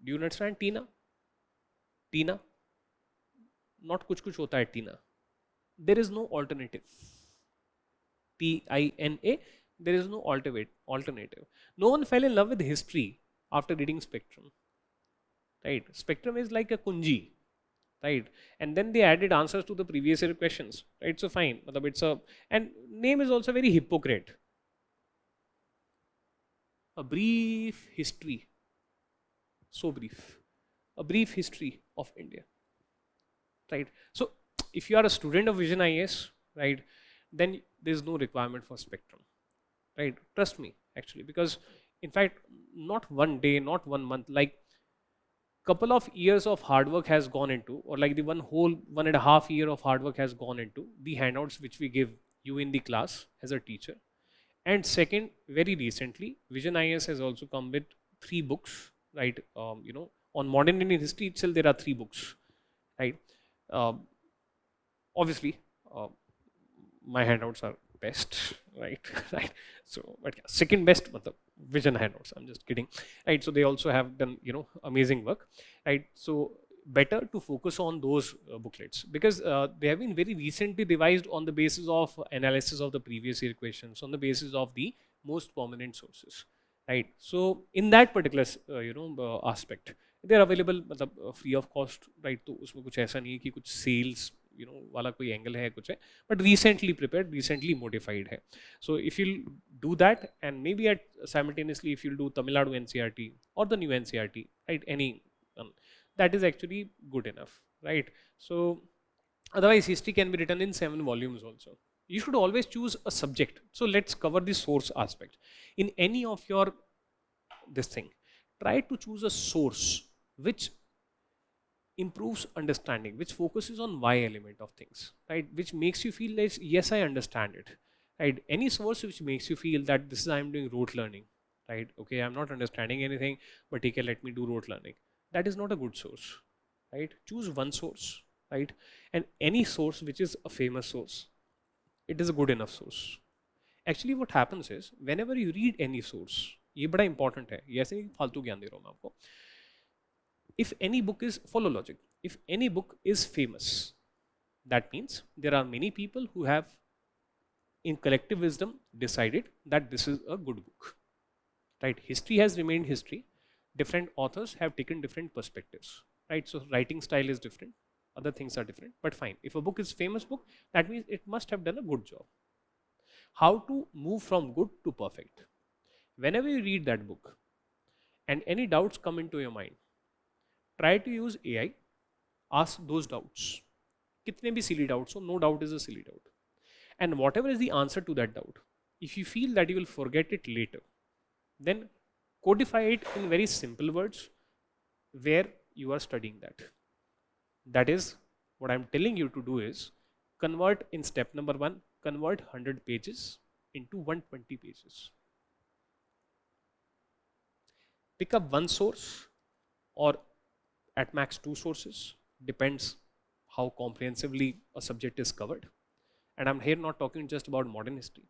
Do you understand Tina? Tina. Not kuch hota hai Tina. There is no alternative. Tina. There is no alternative. No one fell in love with history after reading Spectrum. Right. Spectrum is like a kunji. Right. And then they added answers to the previous year questions. Right. So fine. And name is also very hypocrite. A brief history. So brief. A brief history of India. Right. So if you are a student of Vision IAS, right, then there is no requirement for Spectrum. Right. Trust me, actually, because in fact, not one day, not 1 month, like couple of years of hard work has gone into, or like the 1.5 year of hard work has gone into the handouts which we give you in the class as a teacher. And second, very recently, Vision IAS has also come with 3 books, right? On modern Indian history itself, there are 3 books, right? Obviously, my handouts are best, right? Right. So, but yeah, second best, Vision handouts. I'm just kidding, right? So they also have done, amazing work, right? So better to focus on those booklets because they have been very recently revised on the basis of analysis of the previous year questions, on the basis of the most prominent sources, right? So in that particular, aspect, they are available, free of cost, right? तो उसमें कुछ ऐसा नहीं है कि कुछ sales वाला कोई एंगल है कुछ है but recently prepared, recently modified है. So if you'll do that and maybe simultaneously if you'll do Tamil Nadu NCERT or the new NCERT, right, any that is actually good enough, right? So otherwise history can be written in 7 volumes also. You should always choose a subject. So let's cover the source aspect. In any of your this thing, try to choose a source which improves understanding, which focuses on why element of things, right? Which makes you feel like, yes, I understand it, right? Any source which makes you feel that this is I'm doing rote learning, right? Okay, I'm not understanding anything, but okay, let me do rote learning. That is not a good source, right? Choose one source, right? And any source which is a famous source, it is a good enough source. Actually, what happens is whenever you read any source, ये बड़ा important है, ये ऐसे फालतू ज्ञान दे रहा हूँ मैं आपको. If any book is, follow logic, if any book is famous, that means there are many people who have in collective wisdom decided that this is a good book, right? History has remained history. Different authors have taken different perspectives, right? So writing style is different, other things are different, but fine. If a book is famous book, that means it must have done a good job. How to move from good to perfect? Whenever you read that book and any doubts come into your mind, try to use AI, ask those doubts. Kitne bhi silly doubts, so no doubt is a silly doubt. And whatever is the answer to that doubt, if you feel that you will forget it later, then codify it in very simple words where you are studying that. That is What I'm telling you to do is convert in step number 1, convert 100 pages into 120 pages. Pick up one source or at max 2 sources, depends how comprehensively a subject is covered. And I'm here not talking just about modern history,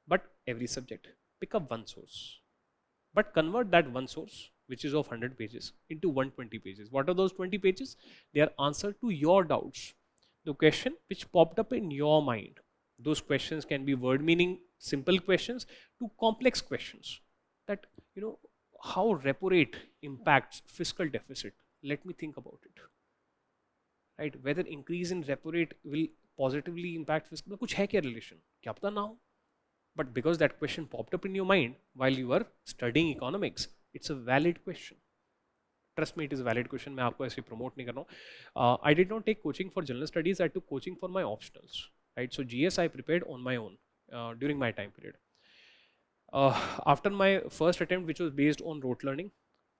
but every subject. Pick up one source, but convert that one source, which is of 100 pages, into 120 pages. What are those 20 pages? They are answer to your doubts, the question which popped up in your mind. Those questions can be word meaning simple questions to complex questions, that how repo rate impacts fiscal deficit. Let me think about it, right? Whether increase in repo rate will positively impact fiscal, कुछ है क्या relation? क्या पता ना हो. But because that question popped up in your mind while you were studying economics, it's a valid question. Trust me, it is a valid question. मैं आपको ऐसे promote नहीं कर रहा हूँ. I did not take coaching for general studies. I took coaching for my optionals. Right. So GS I prepared on my own during my time period. After my first attempt, which was based on rote learning,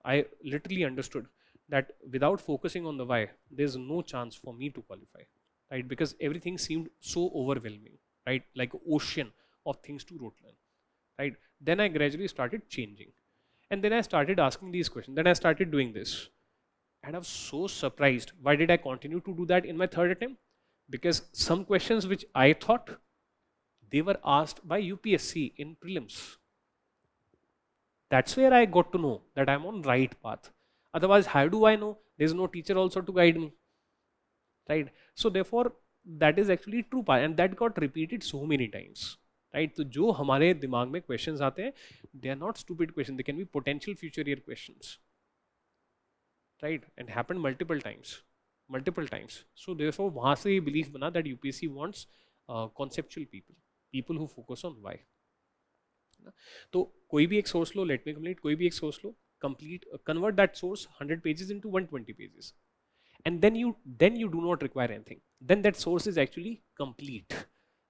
I literally understood that without focusing on the why, there's no chance for me to qualify, right? Because everything seemed so overwhelming, right? Like an ocean of things to rote learn, right? Then I gradually started changing, and then I started asking these questions. Then I started doing this, and I was so surprised. Why did I continue to do that in my third attempt? Because some questions which I thought they were asked by UPSC in prelims. That's where I got to know that I'm on right path. Otherwise, how do I know? There's no teacher also to guide me, right? So therefore, that is actually true path, and that got repeated so many times, right? तो जो हमारे दिमाग में questions आते हैं, they are not stupid questions. They can be potential future year questions, right? And happened multiple times. So therefore, वहाँ से ये belief बना that UPSC wants conceptual people who focus on why. तो कोई भी एक सोर्स लो, लेट मी कंप्लीट, कोई भी एक source low, complete, convert that source 100 pages into 120 pages, and then you do not require anything. Then that source is actually complete.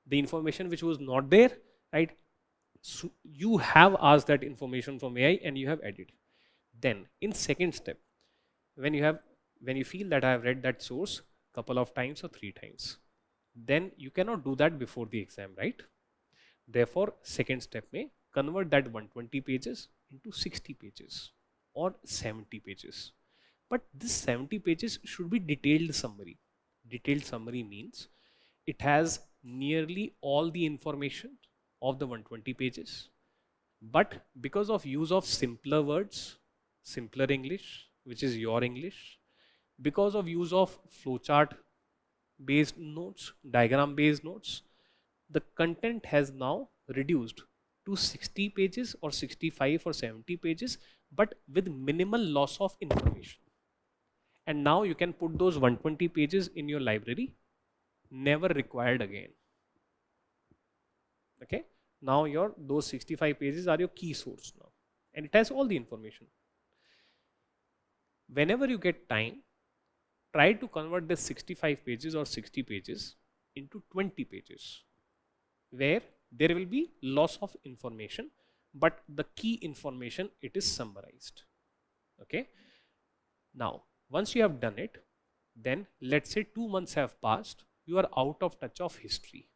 The information which was not there, right? So you have asked that information from AI and you have added. Then in second step, when you feel that I have read that source couple of times or 3 times, then you cannot do that before the exam, right? Therefore, second step may convert that 120 pages into 60 pages or 70 pages. But this 70 pages should be detailed summary. Detailed summary means it has nearly all the information of the 120 pages. But because of use of simpler words, simpler English, which is your English, because of use of flowchart based notes, diagram based notes, the content has now reduced to 60 pages or 65 or 70 pages, but with minimal loss of information. And now you can put those 120 pages in your library, never required again. Okay, now those 65 pages are your key source now, and it has all the information. Whenever you get time, try to convert this 65 pages or 60 pages into 20 pages, where there will be loss of information, but the key information, it is summarized. Okay, now once you have done it, then let's say 2 months have passed, you are out of touch of history,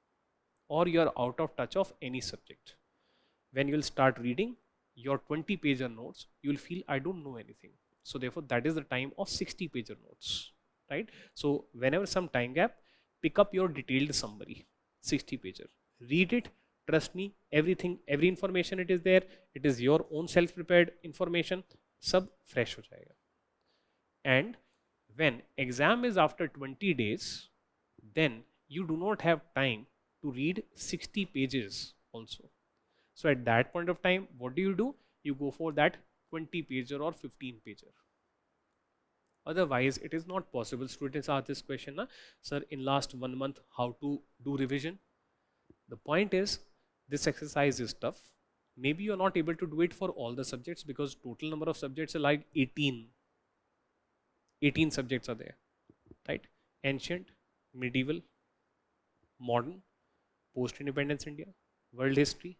or you are out of touch of any subject. When you will start reading your 20-pager notes, you will feel I don't know anything. So therefore, that is the time of 60-pager notes, right? So whenever some time gap, pick up your detailed summary, 60-pager, read it. Trust me, everything, every information it is there. It is your own self-prepared information. Sab fresh ho jayega. And when exam is after 20 days, then you do not have time to read 60 pages also. So at that point of time, what do? You go for that 20 pager or 15 pager. Otherwise, it is not possible. Students ask this question, na, sir, in last 1 month, how to do revision? The point is, this exercise is tough. Maybe you are not able to do it for all the subjects because total number of subjects are like 18. 18 subjects are there, right? Ancient, medieval, modern, post-independence India, world history,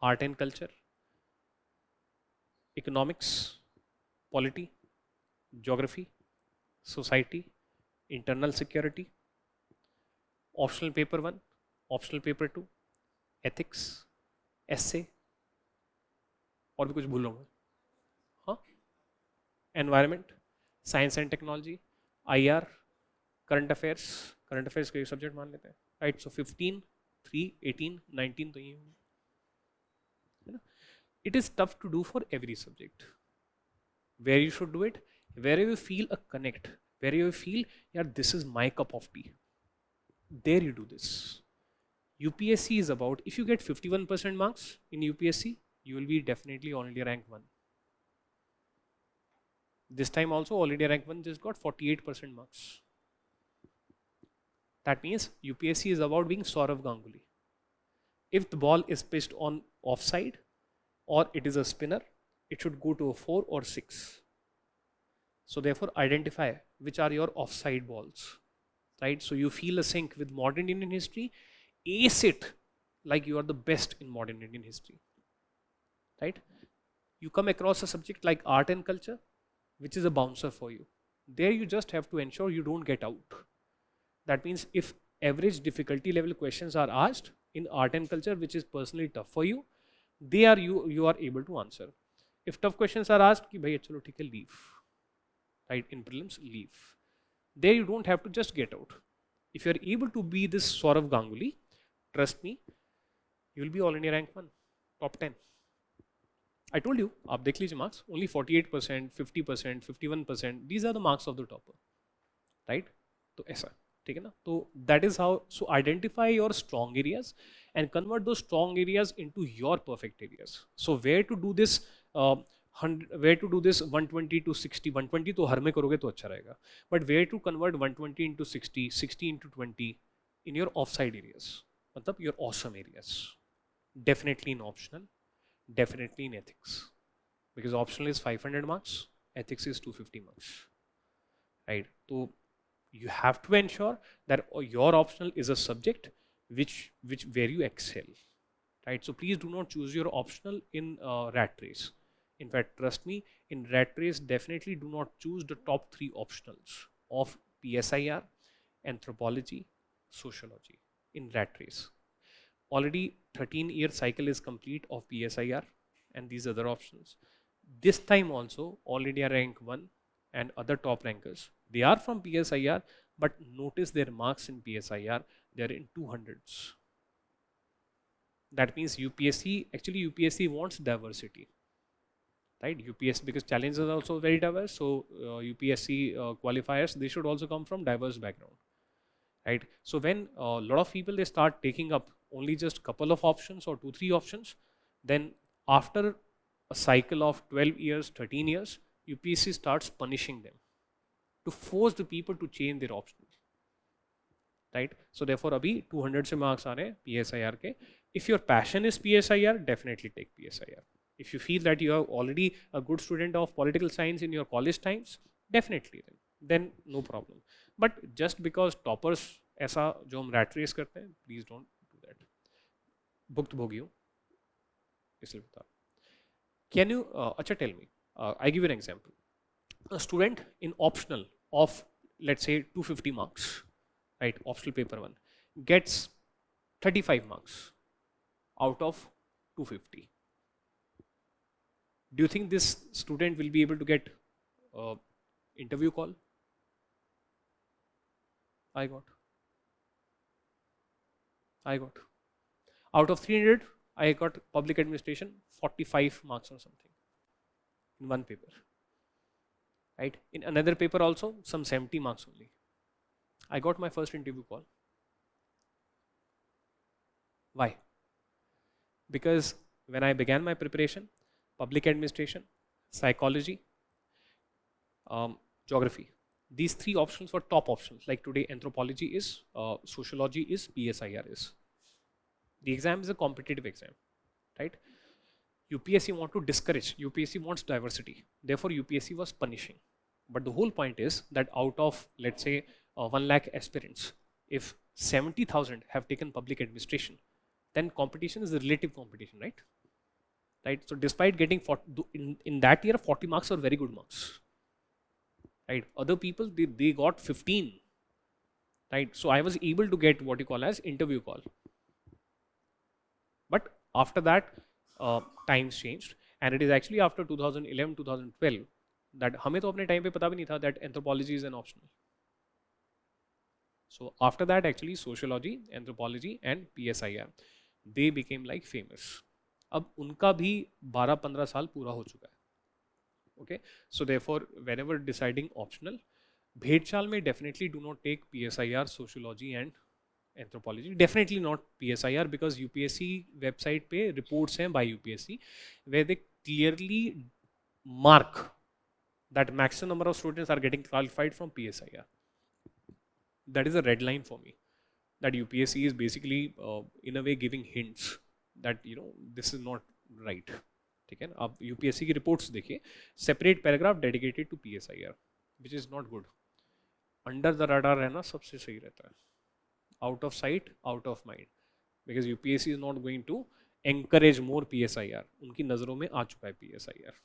art and culture, economics, polity, geography, society, internal security, optional paper 1, optional paper 2, ethics, essay, और भी कुछ भूल रहा हूँ, हाँ, environment, science and technology, IR, current affairs का subject मान लेते हैं, राइट. सो 15, 3, 18, 19 तो ये होंगे, है ना. It is tough to do for every subject. Where you should do it, where you feel a connect, where you feel, yeah, this is my cup of tea, there you do this. UPSC is about, if you get 51% marks in UPSC, you will be definitely all India rank 1. This time also all India rank 1 just got 48% marks. That means UPSC is about being Saurav Ganguly. If the ball is pitched on offside or it is a spinner, it should go to a 4 or 6. So therefore identify which are your offside balls, right? So you feel a sync with modern Indian history, ace it like you are the best in modern Indian history, right? You come across a subject like art and culture, which is a bouncer for you. There you just have to ensure you don't get out. That means if average difficulty level questions are asked in art and culture, which is personally tough for you, you are able to answer. If tough questions are asked, ki bhai chalo theek hai, leave, right? In prelims, leave. There you don't have to just get out. If you are able to be this Saurav Ganguly, trust me, you will be all India rank 1, top 10. I told you, आप देख लीजिए marks, only 48%, 50%, 51%, these are the marks of the topper, right? तो ऐसा, ठीक है ना? तो that is how, so identify your strong areas and convert those strong areas into your perfect areas. So where to do this, where to do this 120 to 60, 120 तो हर में करोगे तो अच्छा रहेगा, but where to convert 120 into 60, 60 into 20 in your offside areas, मतलब your awesome areas. Definitely in optional, definitely in ethics, because optional is 500 marks, ethics is 250 marks, right? So you have to ensure that your optional is a subject which where you excel, right? So please do not choose your optional in rat race. In fact, trust me, in rat race, definitely do not choose the top 3 optionals of PSIR, anthropology, sociology in rat race. Already 13-year cycle is complete of PSIR and these other options. This time also, all India rank 1 and other top rankers, they are from PSIR, but notice their marks in PSIR, they are in 200s. That means UPSC wants diversity, right? UPSC, because challenges are also very diverse, so UPSC qualifiers, they should also come from diverse background, right? So when a lot of people, they start taking up only just couple of options or 2-3 options, then after a cycle of 12 years, 13 years, UPSC starts punishing them to force the people to change their options, right? So therefore abhi 200 se marks are PSIR ke. If your passion is PSIR, definitely take PSIR. If you feel that you are already a good student of political science in your college times, definitely then no problem. But just because toppers ऐसा जो हम rat race करते हैं, please don't do that. भुक्त भोगी हूँ, इसलिए बता. Can you, अच्छा tell me, I give you an example. A student in optional of, let's say 250 marks, right, optional paper 1, gets 35 marks out of 250. Do you think this student will be able to get interview call? I got. Out of 300, I got public administration 45 marks or something in one paper, right? In another paper also some 70 marks only. I got my first interview call. Why? Because when I began my preparation, public administration, psychology, geography, these 3 options were top options. Like today, anthropology is, sociology is, PSIR is. The exam is a competitive exam, right? UPSC want to discourage, UPSC wants diversity. Therefore, UPSC was punishing. But the whole point is that out of, let's say, 1 lakh aspirants, if 70,000 have taken public administration, then competition is a relative competition, right? Right. So despite getting 40, in that year, 40 marks are very good marks, right? Other people, they got 15. right? So I was able to get what you call as interview call. But after that, times changed, and it is actually after 2011 2012 that हमें तो अपने time पे पता भी नहीं था that anthropology is an optional. So after that, actually sociology, anthropology and PSIR, they became like famous. अब उनका भी 12-15 साल पूरा हो चुका है. Okay, so therefore whenever deciding optional, भेड़चाल में definitely do not take PSIR, sociology and anthropology. Definitely not PSIR, because UPSC website पे reports हैं by UPSC where they clearly mark that maximum number of students are getting qualified from PSIR. That is a red line for me, that UPSC is basically in a way giving hints that this is not right. ठीक है ना? आप UPSC की reports देखिए, separate paragraph dedicated to PSIR, which is not good. Under the radar रहना सबसे सही रहता है. Out of sight, out of mind, because UPSC is not going to encourage more PSIR. उनकी नज़रों में आ चुका है PSIR.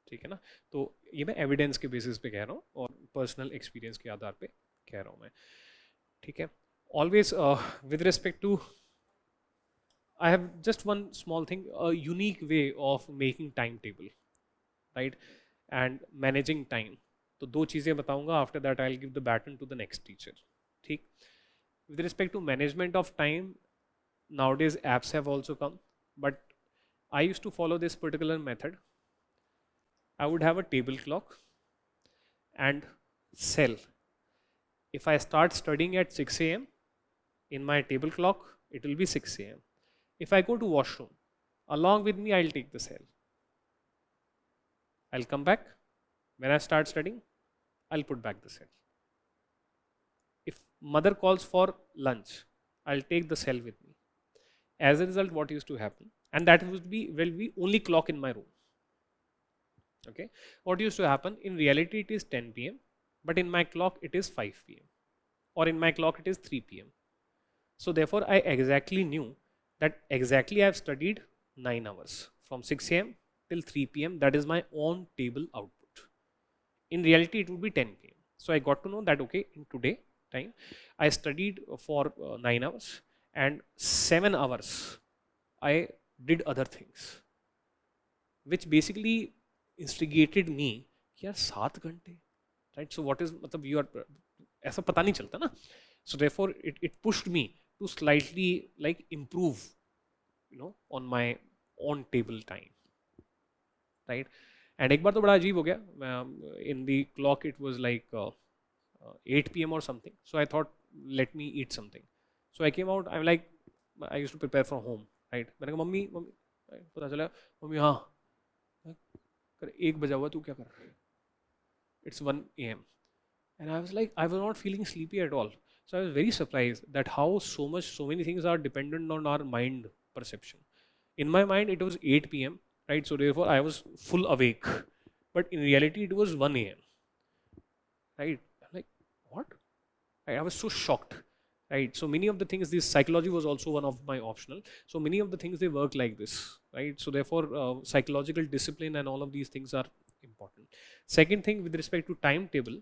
ठीक है ना? तो ये मैं एविडेंस के बेसिस पे कह रहा हूँ और पर्सनल एक्सपीरियंस के आधार पे कह रहा हूँ मैं. ठीक है? Always with respect to, I have just one small thing, a unique way of making timetable, right, and managing time. तो दो चीज़ें बताऊंगा. After that I'll give the baton to the next teacher. ठीक? With respect to management of time, nowadays apps have also come, but I used to follow this particular method. I would have a table clock and cell. If I start studying at 6 a.m. in my table clock, it will be 6 a.m. If I go to washroom, along with me I'll take the cell. I'll come back. When I start studying, I'll put back the cell. If mother calls for lunch, I'll take the cell with me. As a result, what used to happen, and that will be only clock in my room. Okay, what used to happen, in reality it is 10 p.m. but in my clock it is 5 p.m. or in my clock it is 3 p.m. So therefore I exactly knew that exactly I have studied 9 hours from 6 a.m. till 3 p.m. That is my on table output. In reality it would be 10 p.m. So I got to know that okay, in today time I studied for 9 hours and 7 hours I did other things, which basically instigated me कि यार 7 घंटे, right? So what is, मतलब you are, ऐसा पता नहीं चलता ना. So therefore it pushed me to slightly like improve on my on table time, right? And एक बार तो बड़ा अजीब हो गया. In the clock it was like 8 p.m. or something. So I thought, let me eat something. So I came out. I'm like, I used to prepare from home, right? मैंने कहा mummy पता चला मम्मी हाँ कर 1 बजा हुआ तू क्या कर रहा है? It's 1 a.m. and I was like, I was not feeling sleepy at all. So I was very surprised that how so many things are dependent on our mind perception. In my mind it was 8 p.m. right? So therefore I was full awake, but in reality it was 1 a.m. right? I'm like, what? I was so shocked, right? So many of the things, this psychology was also one of my optional. So many of the things, they work like this, right? So therefore psychological discipline and all of these things are important. Second thing, with respect to timetable,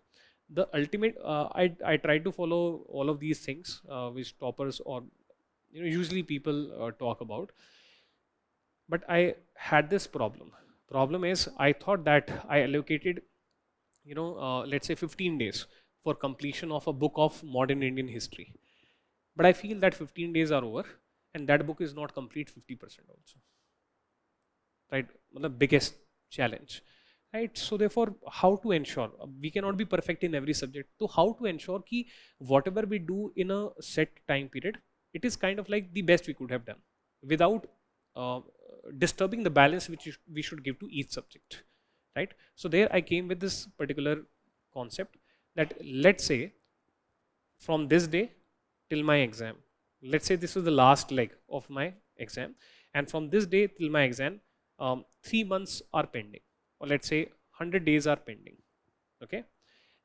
the ultimate, I try to follow all of these things which toppers or usually people talk about. But I had this problem. Problem is, I thought that I allocated, let's say 15 days for completion of a book of modern Indian history. But I feel that 15 days are over and that book is not complete 50% also. Right? The biggest challenge. Right? So therefore, how to ensure, we cannot be perfect in every subject. So how to ensure that whatever we do in a set time period, it is kind of like the best we could have done without disturbing the balance which we should give to each subject, right? So there I came with this particular concept that, let's say from this day till my exam, let's say this is the last leg of my exam, and from this day till my exam 3 months are pending, or let's say 100 days are pending, okay,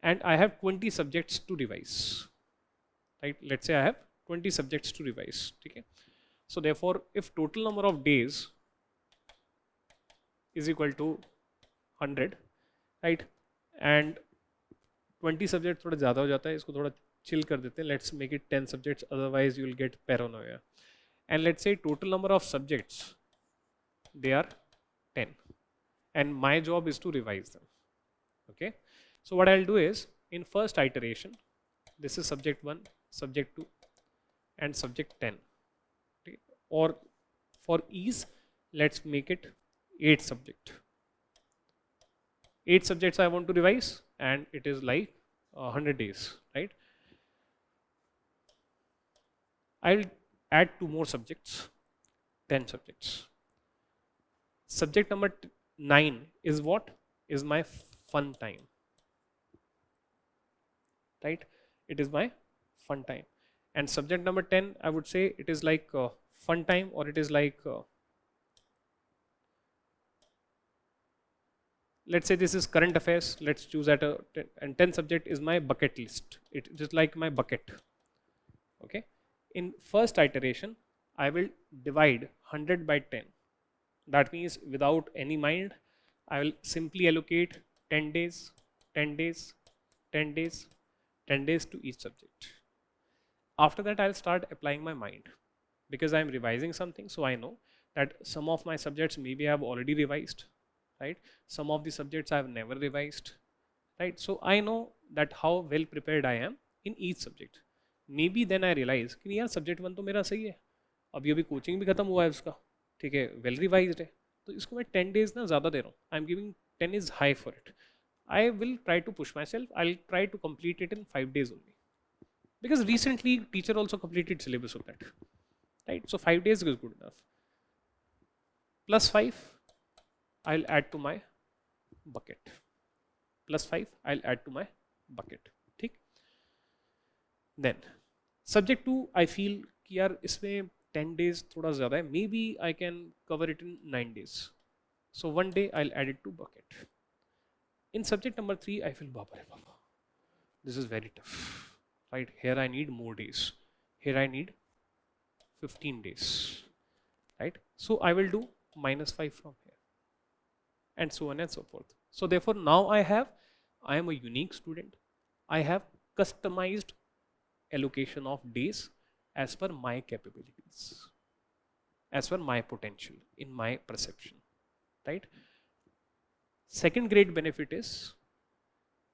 and I have 20 subjects to revise, right? Let's say I have 20 subjects to revise, okay. So therefore, if total number of days is equal to 100, right, and 20 subject थोड़ा ज़्यादा हो जाता है, इसको थोड़ा chill कर देते हैं, let's make it 10 subjects, otherwise you will get paranoia. And let's say total number of subjects, they are 10, and my job is to revise them. Okay, so what I'll do is, in first iteration, this is subject 1, subject 2, and subject 10. Okay? Or for ease, let's make it 8 subject. 8 subjects I want to revise, and it is like 100 days, right? I'll add 2 more subjects, 10 subjects. Subject number 9 is what? Is my fun time, right? It is my fun time. And subject number 10, I would say it is like fun time, or it is like, let's say this is current affairs, let's choose at a 10, and 10 subject is my bucket list. It is like my bucket. Okay. In first iteration, I will divide 100 by 10. That means without any mind, I will simply allocate 10 days, 10 days, 10 days, 10 days to each subject. After that, I'll start applying my mind, because I'm revising something. So I know that some of my subjects maybe I've already revised, right? Some of the subjects I've never revised, right? So I know that how well prepared I am in each subject. Maybe then I realize कि यार subject 1 तो मेरा सही है, अभी अभी coaching भी खत्म हुआ है उसका, ठीक है, वेल रिवाइज्ड है, तो इसको मैं 10 days ना ज़्यादा दे रहा हूँ. I am giving 10 is high for it. I will try to push myself. I'll try to complete it in 5 days only, because recently teacher also completed syllabus of that, right? So 5 days is good enough. Plus 5, I'll add to my bucket. Plus 5, I'll add to my bucket. ठीक? Then subject 2, I feel कि यार इसमें 10 days थोड़ा ज़्यादा है. Maybe I can cover it in 9 days. So one day I'll add it to bucket. In subject number 3, I feel Baba, this is very tough, right? Here I need more days. Here I need 15 days, right? So I will do -5 from here, and so on and so forth. So therefore now I am a unique student. I have customized allocation of days as per my capabilities, as per my potential, in my perception, right? Second great benefit is,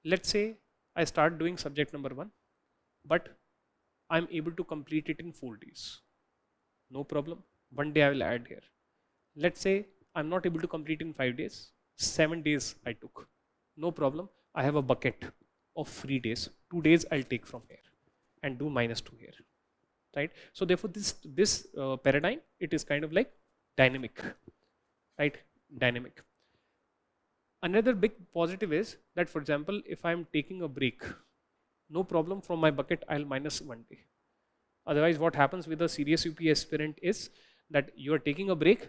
let's say I start doing subject number 1, but I'm able to complete it in 4 days. No problem. One day I will add here. Let's say I'm not able to complete in 5 days. 7 days I took. No problem. I have a bucket of free days. 2 days I'll take from here and do -2 here, right? So therefore this paradigm, it is kind of like dynamic, right? Dynamic. Another big positive is that, for example, if I'm taking a break, no problem, from my bucket I'll -1 day. Otherwise, what happens with a serious UP aspirant is that you are taking a break,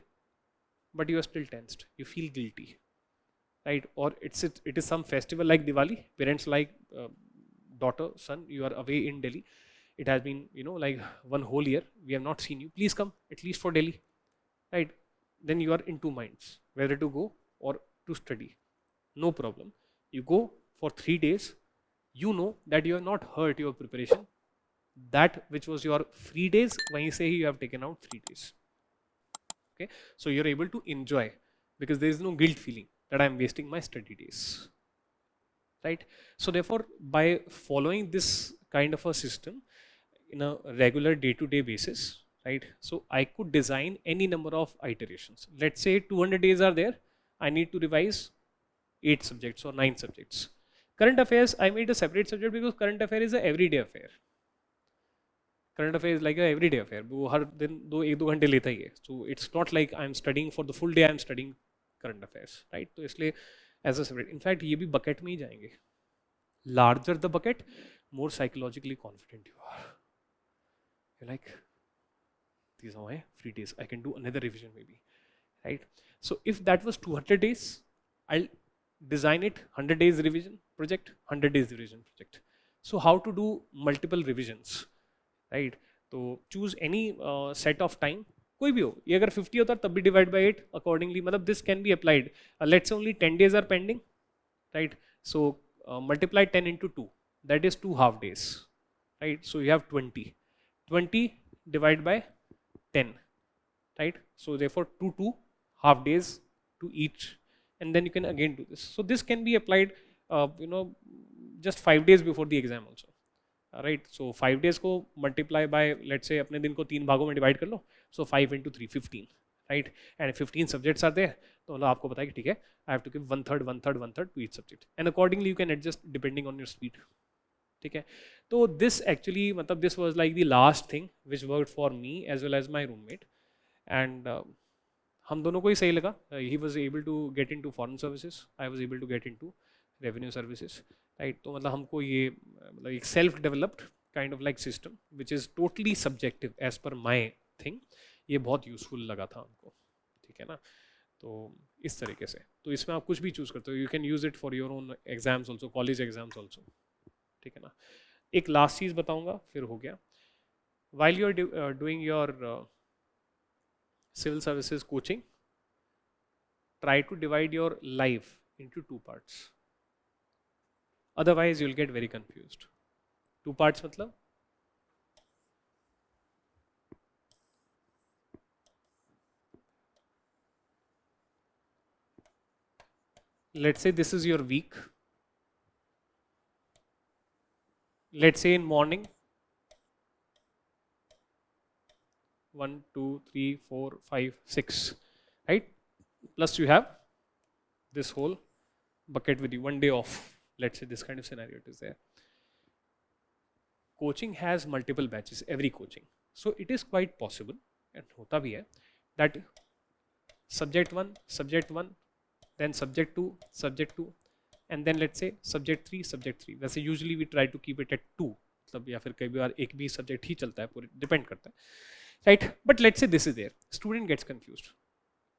but you are still tensed. You feel guilty, right? Or it is some festival like Diwali. Parents like, daughter, son, you are away in Delhi. It has been, like 1 whole year. We have not seen you. Please come at least for Delhi, right? Then you are in 2 minds, whether to go or to study. No problem. You go for 3 days. You know that you have not hurt your preparation. That which was your free days, wahin se hi you have taken out 3 days. Okay, so you're able to enjoy, because there is no guilt feeling that I'm wasting my study days, right? So therefore, by following this kind of a system in a regular day-to-day basis, right? So I could design any number of iterations. Let's say 200 days are there. I need to revise 8 subjects or 9 subjects. Current affairs, I made a separate subject because current affair is an everyday affair. Current affair is like an everyday affair. वो हर दिन 1-2 घंटे लेता ही है. So it's not like I'm studying for the full day. I'm studying current affairs, right? तो इसलिए as a separate. In fact, ये भी bucket में ही जाएंगे. Larger the bucket, more psychologically confident you are. You're like, these are my free days. I can do another revision maybe, right? So if that was 200 days, I'll design it 100 days revision project, 100 days revision project. So how to do multiple revisions, right? तो choose any set of time, कोई भी हो, ये अगर 50 होता तब भी divide by 8 accordingly, मतलब this can be applied. Let's say only 10 days are pending, right? So multiply 10 into 2, that is 2 half days, right? So you have 20. 20 divided by 10, right? So therefore 2 half days to each, and then you can again do this. So this can be applied, just 5 days before the exam also. Right, so 5 days को multiply by, let's say अपने दिन को 3 भागों में divide कर लो, so 5 into 3 15, right, and 15 subjects are there, तो मतलब आपको पता है कि ठीक है, I have to give 1/3 1/3 1/3 to each subject, and accordingly you can adjust depending on your speed. ठीक है, तो this actually मतलब this was like the last thing which worked for me as well as my roommate, and हम दोनों को ही सही लगा. He was able to get into foreign services, I was able to get into revenue services, right? तो मतलब हमको ये मतलब एक self developed kind of like system which is totally subjective as per my thing, ये बहुत useful लगा था हमको. ठीक है ना, तो इस तरीके से, तो इसमें आप कुछ भी चूज करते हो, you can use it for your own exams also, college exams also. ठीक है ना, एक लास्ट चीज बताऊंगा फिर हो गया. While you are doing your civil services coaching, try to divide your life into 2 parts. Otherwise you'll get very confused. 2 parts matlab, let's say this is your week. Let's say in morning 1 2 3 4 5 6, right, plus you have this whole bucket with you, 1 day off, let's say this kind of scenario it is there. Coaching has multiple batches, every coaching, so it is quite possible and hota bhi hai that subject 1 then subject 2 and then let's say subject 3. वैसे usually we try to keep it at 2, मतलब या फिर कई बार एक भी subject ही चलता है, पूरे डिपेंड करता है, right? But let's say this is there, student gets confused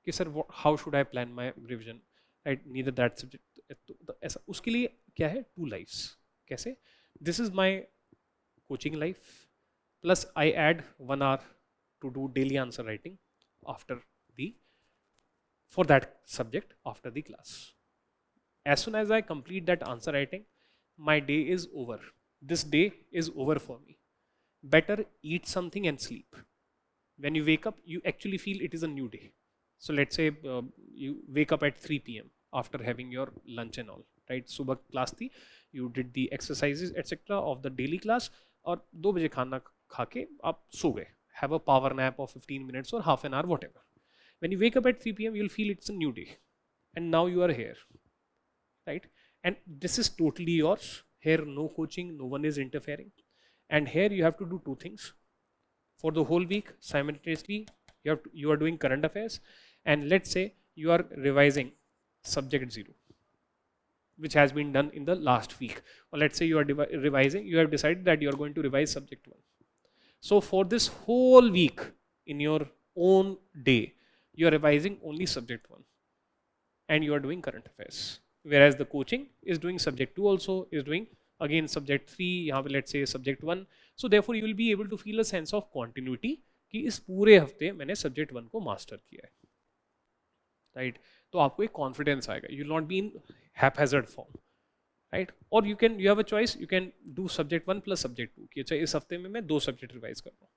कि sir how should I plan my revision, right? Neither that subject, तो ऐसा उसके लिए क्या है, 2 lives. कैसे? This is my coaching life plus I add 1 hour to do daily answer writing after the for that subject after the class. As soon as I complete that answer writing, my day is over. This day is over for me. Better eat something and sleep. When you wake up, you actually feel it is a new day. So let's say you wake up at 3 p.m. after having your lunch and all, right? Subah class thi, you did the exercises etc. of the daily class, और 2 बजे खाना खा के आप सो गए, have a power nap of 15 minutes or half an hour, whatever. When you wake up at 3 p.m. you'll feel it's a new day, and now you are here, right? And this is totally yours. Here no coaching, no one is interfering, and here you have to do 2 things for the whole week simultaneously. You are doing current affairs, and let's say you are revising subject 0, which has been done in the last week, or let's say you are revising, you have decided that you are going to revise subject 1. So for this whole week in your own day, you are revising only subject 1 and you are doing current affairs, whereas the coaching is doing subject 2 also, is doing again subject 3, यहाँ पे let's say subject 1. So therefore you will be able to feel a sense of continuity कि इस पूरे हफ्ते मैंने subject 1 को master किया है, right? तो आपको एक कॉन्फिडेंस आएगा, you will not be in haphazard form, right? और you have a choice, you can do subject 1 plus subject 2 कि अच्छा इस हफ्ते में मैं 2 सब्जेक्ट रिवाइज कर रहा हूँ,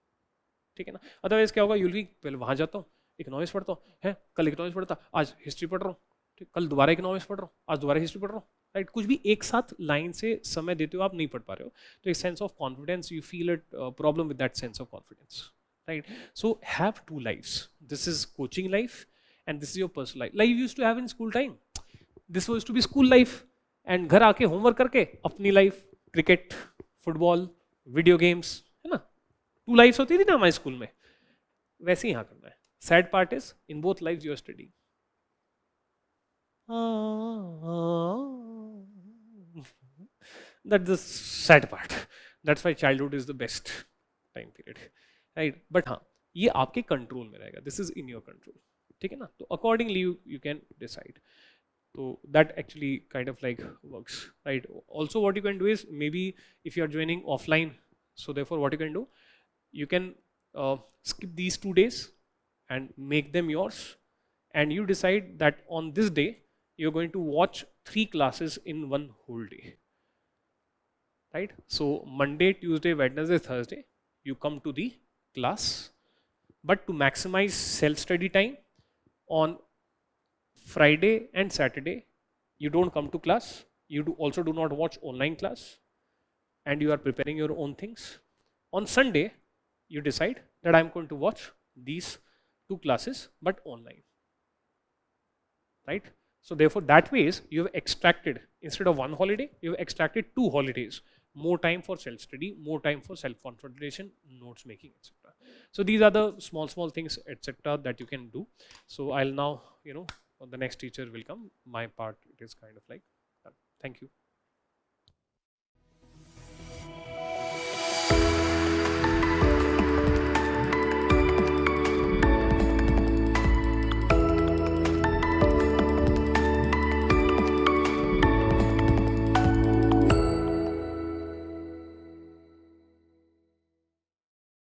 ठीक है ना? अदरवाइज क्या होगा, यूल भी पहले वहाँ जाता हूँ, इकोनॉमिक्स पढ़ता हूँ, है कल इकोनॉमिक्स पढ़ता, आज हिस्ट्री पढ़ रहा हूँ, ठीक, कल दोबारा इकोनॉमिक्स पढ़ रहा हूँ, आज दोबारा हिस्ट्री पढ़ रहा हूँ, राइट? कुछ भी एक साथ लाइन से समय देते हो आप नहीं पढ़ पा रहे हो, तो एक sense of confidence, you feel it problem with that sense of confidence, right? So have 2 lives. This is coaching life and this is your personal life, like you used to have in school time. This was to be school life, and घर आके homework करके अपनी life, cricket, football, video games, है ना? 2 lives होती थी ना हमारे स्कूल में, वैसे ही यहाँ करना है. Sad part is in both lives you are studying. That's the sad part. That's why childhood is the best time period, right? But हाँ, ये आपके कंट्रोल में रहेगा. This is in your control, ठीक है ना? तो accordingly you can decide. So that actually kind of like works, right? Also what you can do is, maybe if you are joining offline, so therefore what you can do, you can skip these 2 days and make them yours, and you decide that on this day you're going to watch 3 classes in one whole day, right? So Monday, Tuesday, Wednesday, Thursday, you come to the class. But to maximize self-study time, on Friday and Saturday, you don't come to class. You also do not watch online class, and you are preparing your own things. On Sunday, you decide that I'm going to watch these 2 classes, but online, right? So therefore, that ways you have extracted, instead of 1 holiday, you have extracted 2 holidays, more time for self-study, more time for self-concentration, notes making, etc. So these are the small things, etc., that you can do. So I'll now, the next teacher will come. My part, it is kind of like done. Thank you.